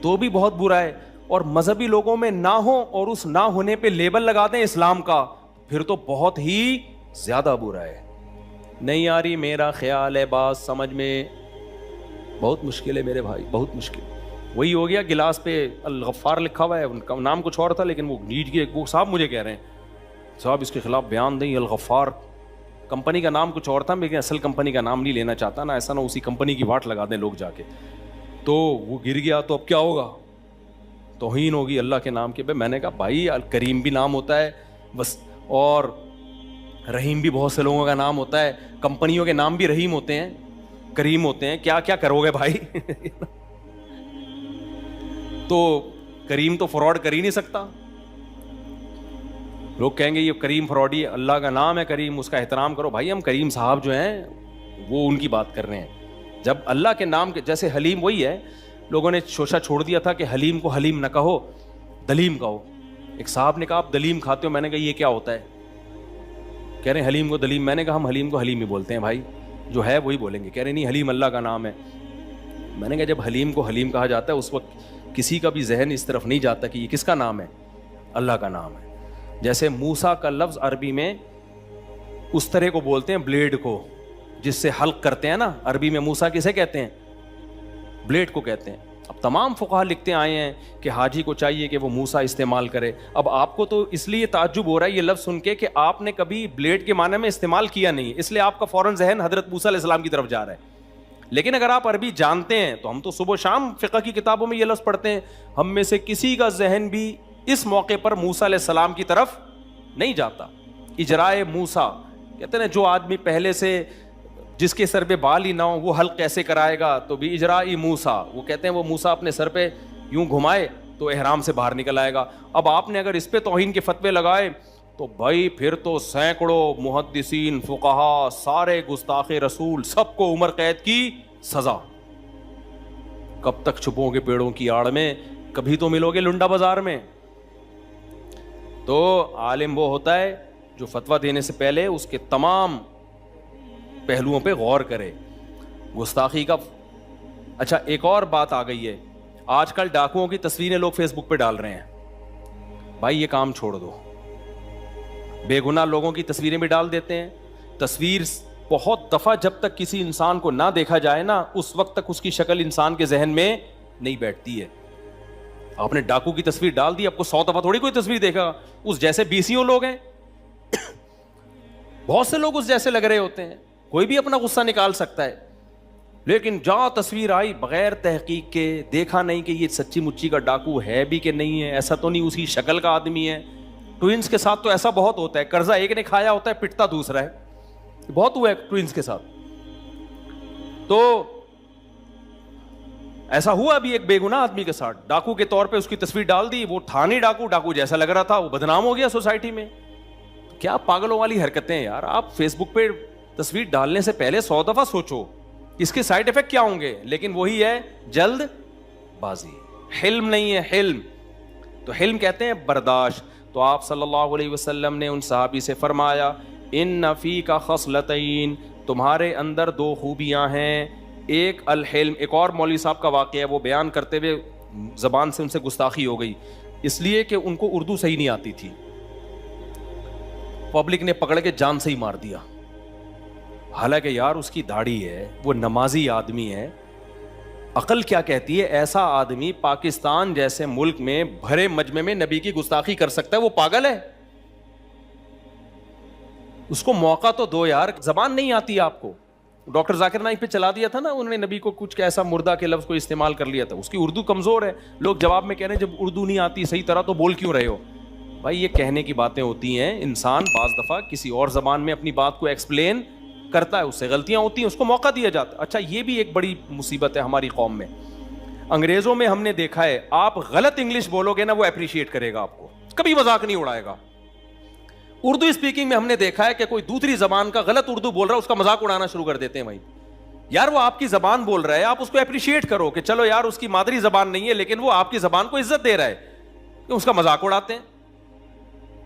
تو بھی بہت برا ہے, اور مذہبی لوگوں میں نہ ہو اور اس نہ ہونے پہ لیبل لگا دیں اسلام کا, پھر تو بہت ہی زیادہ برا ہے. نہیں آ رہی میرا خیال ہے بات سمجھ میں؟ بہت مشکل ہے میرے بھائی, بہت مشکل. وہی ہو گیا گلاس پہ الغفار لکھا ہوا ہے, ان کا نام کچھ اور تھا, لیکن وہ نیٹ کے وہ صاحب مجھے کہہ رہے ہیں صاحب اس کے خلاف بیان دیں. الغفار کمپنی کا نام کچھ اور تھا, لیکن اصل کمپنی کا نام نہیں لینا چاہتا نا, ایسا نہ اسی کمپنی کی واٹ لگا دیں لوگ جا کے. تو وہ گر گیا تو اب کیا ہوگا؟ توہین ہوگی اللہ کے نام کے. میں نے کہا بھائی الکریم بھی نام ہوتا ہے بس, اور رحیم بھی بہت سے لوگوں کا نام ہوتا ہے, کمپنیوں کے نام بھی رحیم ہوتے ہیں. کریم ہوتے ہیں, کیا کیا کرو گے بھائی. تو کریم تو فراڈ کر ہی نہیں سکتا. لوگ کہیں گے یہ کریم فراڈی, اللہ کا نام ہے کریم, اس کا احترام کرو. بھائی ہم کریم صاحب جو ہیں وہ ان کی بات کر رہے ہیں. جب اللہ کے نام کے, جیسے حلیم وہی ہے, لوگوں نے شوشہ چھوڑ دیا تھا کہ حلیم کو حلیم نہ کہو, دلیم کہو. ایک صاحب نے کہا آپ دلیم کھاتے ہو, میں نے کہا یہ کیا ہوتا ہے, کہہ رہے ہیں حلیم کو دلیم. میں نے کہا ہم حلیم کو حلیم ہی بولتے ہیں بھائی, جو ہے وہی بولیں گے. کہہ رہے نہیں حلیم اللہ کا نام ہے. میں نے کہا جب حلیم کو حلیم کہا جاتا ہے اس وقت کسی کا بھی ذہن اس طرف نہیں جاتا کہ یہ کس کا نام ہے, اللہ کا نام ہے. جیسے موسیٰ کا لفظ عربی میں اس طرح کو بولتے ہیں بلیڈ کو, جس سے حلق کرتے ہیں نا, عربی میں موسیٰ کسے کہتے ہیں, بلیڈ کو کہتے ہیں. اب تمام فقہا لکھتے آئے ہیں کہ حاجی کو چاہیے کہ وہ موسیٰ استعمال کرے. اب آپ کو تو اس لیے تعجب ہو رہا ہے یہ لفظ سن کے کہ آپ نے کبھی بلیڈ کے معنی میں استعمال کیا نہیں, اس لیے آپ کا فوراً ذہن حضرت موسیٰ علیہ السلام کی طرف جا رہا ہے. لیکن اگر آپ عربی جانتے ہیں تو, ہم تو صبح و شام فقہ کی کتابوں میں یہ لفظ پڑھتے ہیں, ہم میں سے کسی کا ذہن بھی اس موقع پر موسیٰ علیہ السلام کی طرف نہیں جاتا. اجرائے موسیٰ کہتے ہیں جو آدمی پہلے سے جس کے سر پہ بال ہی نہ ہو وہ حلق کیسے کرائے گا, تو بھی اجرائی موسیٰ, وہ کہتے ہیں وہ موسیٰ اپنے سر پہ یوں گھمائے تو احرام سے باہر نکل آئے گا. اب آپ نے اگر اس پہ توہین کے فتوے لگائے تو بھائی پھر تو سینکڑوں محدثین فقہا سارے گستاخ رسول سب کو عمر قید کی سزا. کب تک چھپو گے پیڑوں کی آڑ میں, کبھی تو ملو گے لنڈا بازار میں. تو عالم وہ ہوتا ہے جو فتویٰ دینے سے پہلے اس کے تمام پہلوؤں پہ غور کرے. گستاخی کا اچھا ایک اور بات آ گئی ہے, آج کل ڈاکوؤں کی تصویریں لوگ فیس بک پہ ڈال رہے ہیں. بھائی یہ کام چھوڑ دو, بے گناہ لوگوں کی تصویریں بھی ڈال دیتے ہیں. تصویر بہت دفعہ جب تک کسی انسان کو نہ دیکھا جائے نا, اس وقت تک اس کی شکل انسان کے ذہن میں نہیں بیٹھتی ہے. آپ نے ڈاکو کی تصویر ڈال دی, آپ کو 100 دفعہ تھوڑی کوئی تصویر دیکھا گا. اس جیسے 20 لوگ ہیں, بہت سے لوگ اس جیسے لگ رہے ہوتے ہیں, کوئی بھی اپنا غصہ نکال سکتا ہے. لیکن جہاں تصویر آئی بغیر تحقیق کے, دیکھا نہیں کہ یہ سچی مچی کا ڈاکو ہے بھی کہ نہیں ہے, ایسا تو نہیں اسی شکل کا آدمی ہے. ٹوئنس کے ساتھ تو ایسا بہت ہوتا ہے, قرضہ ایک نے کھایا ہوتا ہے پٹتا دوسرا ہے, بہت ہوا ہے ٹوئنس کے ساتھ. تو ایسا ہوا بھی ایک بے گناہ آدمی کے ساتھ, ڈاکو کے طور پہ اس کی تصویر ڈال دی, وہ تھا نہیں ڈاکو, ڈاکو جیسا لگ رہا تھا, وہ بدنام ہو گیا سوسائٹی میں. کیا پاگلوں والی حرکتیں ہیں یار. آپ فیس بک پہ تصویر ڈالنے سے پہلے 100 دفعہ سوچو اس کے سائیڈ افیکٹ کیا ہوں گے. لیکن وہی ہے جلد بازی, حلم نہیں ہے حلم. تو حلم کہتے ہیں برداشت. تو آپ صلی اللہ علیہ وسلم نے ان صحابی سے فرمایا ان فیک خصلتین, تمہارے اندر 2 خوبیاں ہیں. ایک الحلم. ایک اور مولوی صاحب کا واقعہ ہے, وہ بیان کرتے ہوئے زبان سے ان سے گستاخی ہو گئی, اس لیے کہ ان کو اردو صحیح نہیں آتی تھی. پبلک نے پکڑ کے جان سے ہی مار دیا, حالانکہ یار اس کی داڑھی ہے, وہ نمازی آدمی ہے. عقل کیا کہتی ہے ایسا آدمی پاکستان جیسے ملک میں بھرے مجمع میں نبی کی گستاخی کر سکتا ہے؟ وہ پاگل ہے. اس کو موقع تو دو یار. زبان نہیں آتی آپ کو. ڈاکٹر ذاکر نائک پہ چلا دیا تھا نا انہوں نے نبی کو, کچھ ایسا مردہ کے لفظ کو استعمال کر لیا تھا. اس کی اردو کمزور ہے. لوگ جواب میں کہہ رہے ہیں جب اردو نہیں آتی صحیح طرح تو بول کیوں رہے ہو. بھائی یہ کہنے کی باتیں ہوتی ہیں, انسان بعض دفعہ کسی اور زبان میں اپنی بات کو ایکسپلین کرتا ہے, اس سے غلطیاں ہوتی ہیں, اس کو موقع دیا جاتا ہے. اچھا یہ بھی ایک بڑی مصیبت ہے ہماری قوم میں. انگریزوں میں ہم نے دیکھا ہے, آپ غلط انگلش بولو گے نا وہ اپریشیٹ کرے گا آپ کو, کبھی مذاق نہیں اڑائے گا. اردو اسپیکنگ میں ہم نے دیکھا ہے کہ کوئی دوسری زبان کا غلط اردو بول رہا ہے, اس کا مذاق اڑانا شروع کر دیتے ہیں. بھائی یار وہ آپ کی زبان بول رہا ہے, آپ اس کو اپریشیٹ کرو کہ چلو یار اس کی مادری زبان نہیں ہے لیکن وہ آپ کی زبان کو عزت دے رہا ہے, کہ اس کا مذاق اڑاتے ہیں.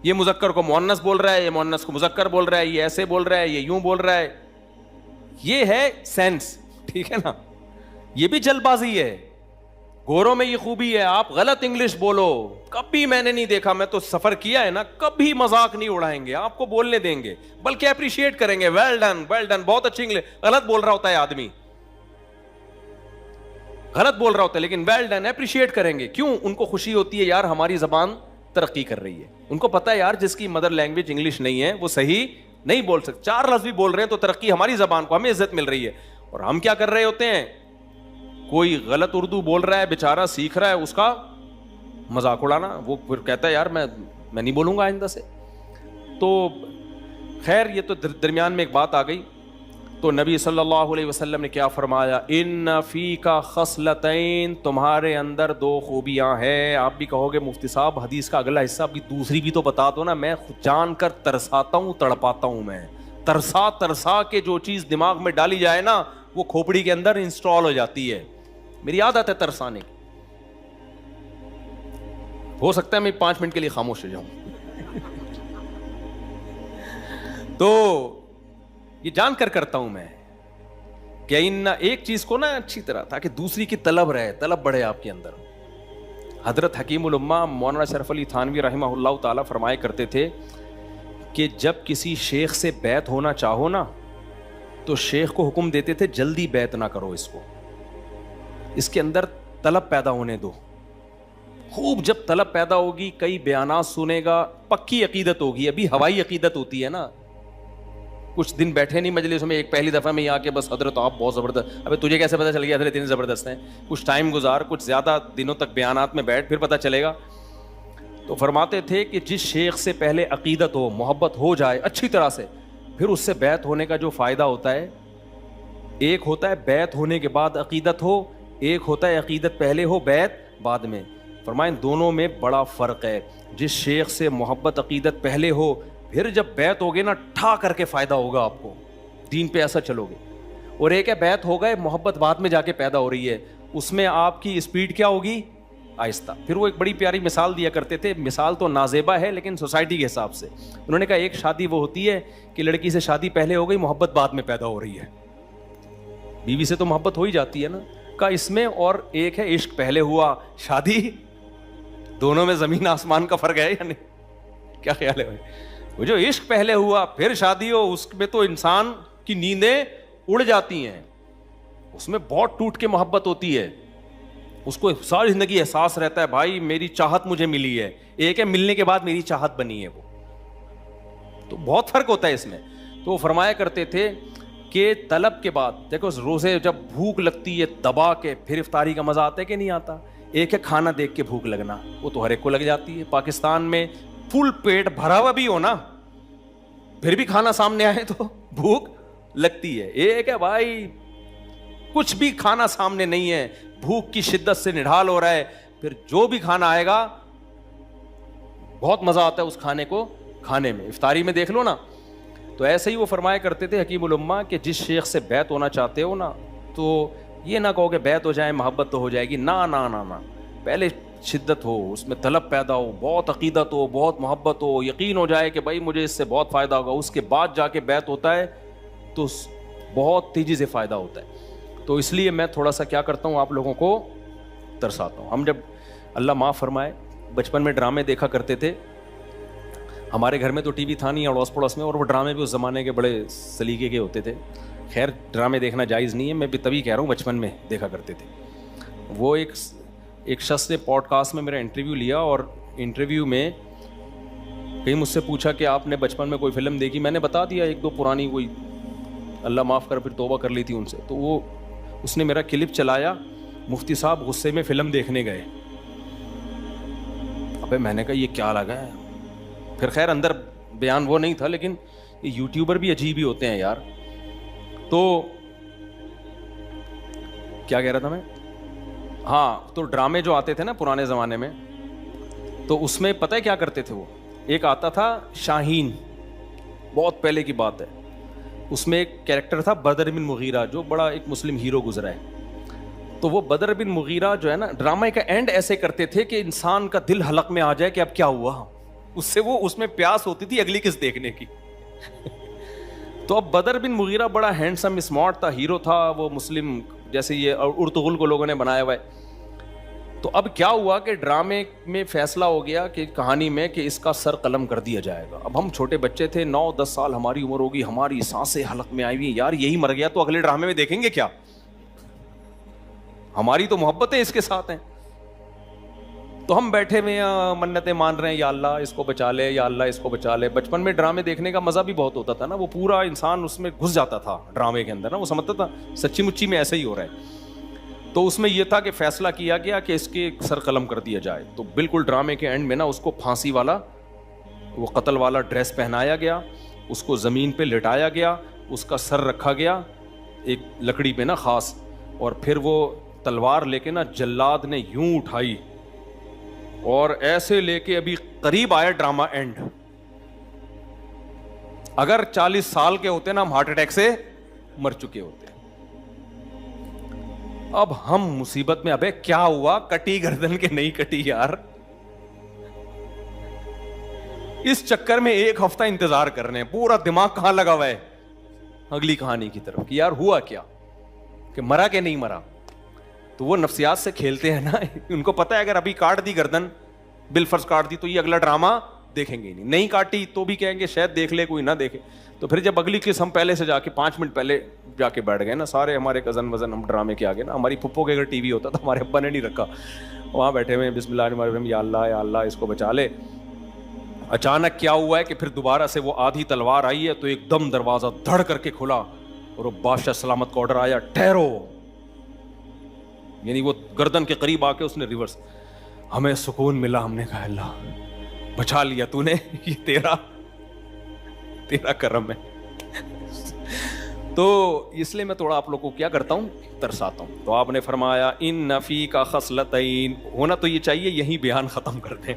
یہ مذکر کو مؤنث بول رہا ہے, یہ مؤنث کو مذکر بول رہا ہے, یہ ایسے بول رہا ہے, یہ یوں بول رہا ہے. یہ ہے سینس, ٹھیک ہے نا. یہ بھی جلد بازی ہے. گوروں میں یہ خوبی ہے, آپ غلط انگلش بولو, کبھی میں نے نہیں دیکھا, میں تو سفر کیا ہے نا, کبھی مذاق نہیں اڑائیں گے, آپ کو بولنے دیں گے, بلکہ اپریشیٹ کریں گے. ویل ڈن ویل ڈن, بہت اچھی انگلش. غلط بول رہا ہوتا ہے آدمی, غلط بول رہا ہوتا ہے, لیکن ویل ڈن اپریشیٹ کریں گے. کیوں؟ ان کو خوشی ہوتی ہے یار ہماری زبان ترقی کر رہی ہے. ان کو پتا ہے یار جس کی مدر لینگویج انگلش نہیں ہے وہ صحیح نہیں بول سکتے. 4 لفظ بھی بول رہے ہیں تو ترقی ہماری زبان کو, ہمیں عزت مل رہی ہے. اور ہم کیا کر رہے ہوتے ہیں, کوئی غلط اردو بول رہا ہے بیچارہ, سیکھ رہا ہے, اس کا مذاق اڑانا. وہ پھر کہتا ہے یار میں نہیں بولوں گا آئندہ سے. تو خیر یہ تو درمیان میں ایک بات آ گئی. تو نبی صلی اللہ علیہ وسلم نے کیا فرمایا؟ ان فیکا خصلتین، تمہارے اندر دو خوبیاں ہیں. آپ بھی کہو گے مفتی صاحب حدیث کا اگلا حصہ بھی دوسری بھی تو بتا دو نا. میں جان کر ترساتا ہوں، تڑپاتا ہوں. میں ترسا کے جو چیز دماغ میں ڈالی جائے نا وہ کھوپڑی کے اندر انسٹال ہو جاتی ہے. میری عادت ہے ترسانے کی. ہو سکتا ہے میں 5 منٹ کے لیے خاموش ہو جاؤں. تو یہ جان کر کرتا ہوں میں کہ ان ایک چیز کو نا اچھی طرح تاکہ دوسری کی طلب رہے، طلب بڑھے آپ کے اندر. حضرت حکیم الامہ مولانا شرف علی تھانوی رحمہ اللہ تعالیٰ فرمایا کرتے تھے کہ جب کسی شیخ سے بیعت ہونا چاہو نا تو شیخ کو حکم دیتے تھے جلدی بیعت نہ کرو، اس کے اندر طلب پیدا ہونے دو. خوب جب طلب پیدا ہوگی کئی بیانات سنے گا، پکی عقیدت ہوگی. ابھی ہوائی عقیدت ہوتی ہے نا. کچھ دن بیٹھے نہیں مجلس میں، ایک پہلی دفعہ میں آ کے بس حضرت آپ بہت زبردست. ابے تجھے کیسے پتہ چل گیا حضرت اتنے زبردست ہیں؟ کچھ ٹائم گزار، کچھ زیادہ دنوں تک بیانات میں بیٹھ، پھر پتہ چلے گا. تو فرماتے تھے کہ جس شیخ سے پہلے عقیدت ہو، محبت ہو جائے اچھی طرح سے، پھر اس سے بیعت ہونے کا جو فائدہ ہوتا ہے، ایک ہوتا ہے بیعت ہونے کے بعد عقیدت ہو، ایک ہوتا ہے عقیدت پہلے ہو بیعت بعد میں. فرمائیں دونوں میں بڑا فرق ہے. جس شیخ سے محبت عقیدت پہلے ہو، پھر جب بیعت ہوگے نا ٹھا کر کے فائدہ ہوگا آپ کو، دین پہ ایسا چلو گے. اور ایک ہے بیعت ہو گئے، محبت بعد میں جا کے پیدا ہو رہی ہے، اس میں آپ کی اسپیڈ کیا ہوگی؟ آہستہ. پھر وہ ایک بڑی پیاری مثال دیا کرتے تھے، مثال تو نازیبا ہے لیکن سوسائٹی کے حساب سے. انہوں نے کہا ایک شادی وہ ہوتی ہے کہ لڑکی سے شادی پہلے ہو گئی، محبت بعد میں پیدا ہو رہی ہے. بیوی سے تو محبت ہو ہی جاتی ہے نا. کا اس میں اور ایک ہے عشق پہلے ہوا شادی، دونوں میں زمین آسمان کا فرق ہے یا نہیں؟ کیا خیال ہے بھائی؟ وہ جو عشق پہلے ہوا پھر شادی ہو، اس میں تو انسان کی نیندیں اڑ جاتی ہیں. اس میں بہت ٹوٹ کے محبت ہوتی ہے، اس کو ساری زندگی احساس رہتا ہے بھائی میری چاہت مجھے ملی ہے. ایک ہے ملنے کے بعد میری چاہت بنی ہے. وہ تو بہت فرق ہوتا ہے اس میں. تو وہ فرمایا کرتے تھے کہ طلب کے بعد دیکھو روزے جب بھوک لگتی ہے دبا کے، پھر افطاری کا مزہ آتا ہے کہ نہیں آتا؟ ایک ہے کھانا دیکھ کے بھوک لگنا، وہ تو ہر ایک کو لگ جاتی ہے. پاکستان میں فل پیٹ بھرا ہوا بھی ہو نا، پھر بھی کھانا سامنے آئے تو بھوک لگتی ہے. ایک ہے بھائی کچھ بھی کھانا سامنے نہیں ہے، بھوک کی شدت سے نڈھال ہو رہا ہے، پھر جو بھی کھانا آئے گا بہت مزہ آتا ہے اس کھانے کو کھانے میں. افطاری میں دیکھ لو نا. تو ایسے ہی وہ فرمایا کرتے تھے حکیم الامہ کہ جس شیخ سے بیعت ہونا چاہتے ہو نا تو یہ نہ کہو کہ بیعت ہو جائے محبت تو ہو جائے گی. نا نا نا نا، پہلے شدت ہو، اس میں طلب پیدا ہو، بہت عقیدت ہو، بہت محبت ہو، یقین ہو جائے کہ بھائی مجھے اس سے بہت فائدہ ہوگا. اس کے بعد جا کے بیعت ہوتا ہے تو بہت تیزی سے فائدہ ہوتا ہے. تو اس لیے میں تھوڑا سا کیا کرتا ہوں، آپ لوگوں کو ترساتا ہوں. ہم جب اللہ معاف فرمائے بچپن میں ڈرامے دیکھا کرتے تھے. ہمارے گھر میں تو ٹی وی تھا نہیں اڑوس پڑوس میں، اور وہ ڈرامے بھی اس زمانے کے بڑے سلیقے کے ہوتے تھے. خیر ڈرامے دیکھنا جائز نہیں ہے، میں بھی تبھی کہہ رہا ہوں بچپن میں دیکھا کرتے تھے. وہ ایک شخص نے پوڈ کاسٹ میں میرا انٹرویو لیا، اور انٹرویو میں کہیں مجھ سے پوچھا کہ آپ نے بچپن میں کوئی فلم دیکھی. میں نے بتا دیا 1-2 پرانی، کوئی اللہ معاف کر پھر توبہ کر لی تھی ان سے. تو اس نے میرا کلپ چلایا، مفتی صاحب غصے میں فلم دیکھنے گئے. ابے میں نے کہا یہ کیا لگا ہے؟ پھر خیر اندر بیان وہ نہیں تھا، لیکن یہ یوٹیوبر بھی عجیب ہی ہوتے ہیں یار. تو کیا کہہ رہا تھا میں؟ ہاں، تو ڈرامے جو آتے تھے نا پرانے زمانے میں، تو اس میں پتہ ہے کیا کرتے تھے؟ وہ ایک آتا تھا شاہین، بہت پہلے کی بات ہے. اس میں ایک کیریکٹر تھا بدر بن مغیرہ، جو بڑا ایک مسلم ہیرو گزرا ہے. تو وہ بدر بن مغیرہ جو ہے نا، ڈرامے کا اینڈ ایسے کرتے تھے کہ انسان کا دل حلق میں آ جائے کہ اب کیا ہوا. اس میں پیاس ہوتی تھی اگلی قسط دیکھنے کی. تو اب بدر بن مغیرہ بڑا ہینڈسم اسمارٹ تھا، ہیرو تھا، وہ مسلم جیسے یہ ارطغرل کو لوگوں نے بنایا ہوا ہے. تو اب کیا ہوا کہ ڈرامے میں فیصلہ ہو گیا کہ کہانی میں کہ اس کا سر قلم کر دیا جائے گا. اب ہم چھوٹے بچے تھے، 9-10 سال ہماری عمر ہوگی، ہماری سانسیں حلق میں آئی ہوئی، یار یہی مر گیا تو اگلے ڈرامے میں دیکھیں گے کیا؟ ہماری تو محبتیں اس کے ساتھ ہیں. تو ہم بیٹھے ہوئے منتیں مان رہے ہیں، یا اللہ اس کو بچا لے، یا اللہ اس کو بچا لے. بچپن میں ڈرامے دیکھنے کا مزہ بھی بہت ہوتا تھا نا، وہ پورا انسان اس میں گھس جاتا تھا ڈرامے کے اندر نا، وہ سمجھتا تھا سچی مچی میں ایسا ہی ہو رہا ہے. تو اس میں یہ تھا کہ فیصلہ کیا گیا کہ اس کے سر قلم کر دیا جائے. تو بالکل ڈرامے کے اینڈ میں نا اس کو پھانسی والا، وہ قتل والا ڈریس پہنایا گیا، اس کو زمین پہ لٹایا گیا، اس کا سر رکھا گیا ایک لکڑی پہ نا خاص, اور پھر وہ تلوار لے کے نا جلاد نے یوں اٹھائی اور ایسے لے کے ابھی قریب آیا ڈرامہ اینڈ. اگر 40 سال کے ہوتے نا ہم ہارٹ اٹیک سے مر چکے ہوتے. اب ہم مصیبت میں, ابے کیا ہوا, کٹی گردن کے نہیں کٹی یار. اس چکر میں ایک ہفتہ انتظار کر رہے ہیں, پورا دماغ کہاں لگا ہوا ہے اگلی کہانی کی طرف کہ یار ہوا کیا, کہ مرا کہ نہیں مرا. تو وہ نفسیات سے کھیلتے ہیں نا, ان کو پتا ہے اگر ابھی کاٹ دی گردن, بالفرض کاٹ دی, تو یہ اگلا ڈرامہ دیکھیں گے نہیں, نہیں کاٹی تو بھی کہیں گے شاید دیکھ لے کوئی نہ دیکھے. تو پھر جب اگلی قسم پہلے سے جا کے 5 منٹ پہلے جا کے بیٹھ گئے نا سارے ہمارے کزن وزن, ہم ڈرامے کے آگے نا, ہماری پھپھو کے اگر ٹی وی ہوتا تو ہمارے ابا نے نہیں رکھا, وہاں بیٹھے ہوئے بسم اللہ الرحمن الرحیم, یا اللہ اس کو بچا لے. اچانک کیا ہوا ہے کہ پھر دوبارہ سے وہ آدھی تلوار آئی ہے تو ایک دم دروازہ دھڑ کر کے کھلا اور وہ بادشاہ سلامت کا آرڈر آیا, ٹھہرو. یعنی وہ گردن کے قریب آ کے اس نے ریورس, ہمیں سکون ملا, ہم نے کہا اللہ بچا لیا تو نے, یہ تیرا کرم ہے. تو اس لیے میں تھوڑا آپ لوگوں کو کیا کرتا ہوں, ترساتا ہوں. تو آپ نے فرمایا ان فی کا خصلتین, ہونا تو یہ چاہیے یہی بیان ختم کر دیں.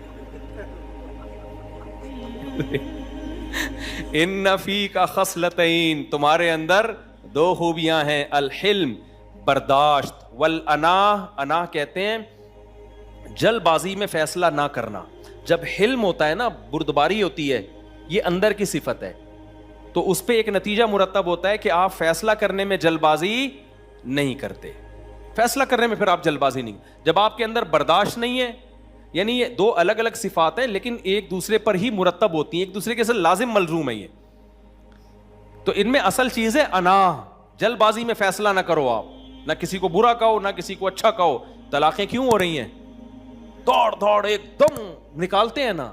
ان فی کا خصلتین, تمہارے اندر 2 خوبیاں ہیں, الحلم برداشت, والانا, انا کہتے ہیں جلد بازی میں فیصلہ نہ کرنا. جب حلم ہوتا ہے نا, بردباری ہوتی ہے, یہ اندر کی صفت ہے, تو اس پہ ایک نتیجہ مرتب ہوتا ہے کہ آپ فیصلہ کرنے میں جلد بازی نہیں کرتے. فیصلہ کرنے میں پھر آپ جلد بازی نہیں. جب آپ کے اندر برداشت نہیں ہے, یعنی یہ 2 الگ الگ صفات ہیں لیکن ایک دوسرے پر ہی مرتب ہوتی ہیں, ایک دوسرے کے ساتھ لازم ملزوم ہے یہ. تو ان میں اصل چیز ہے انا, جلد بازی میں فیصلہ نہ کرو آپ, نہ کسی کو برا کہو نہ کسی کو اچھا کہو. طلاقیں کیوں ہو رہی ہیں, دوڑ ایک دم نکالتے ہیں نا,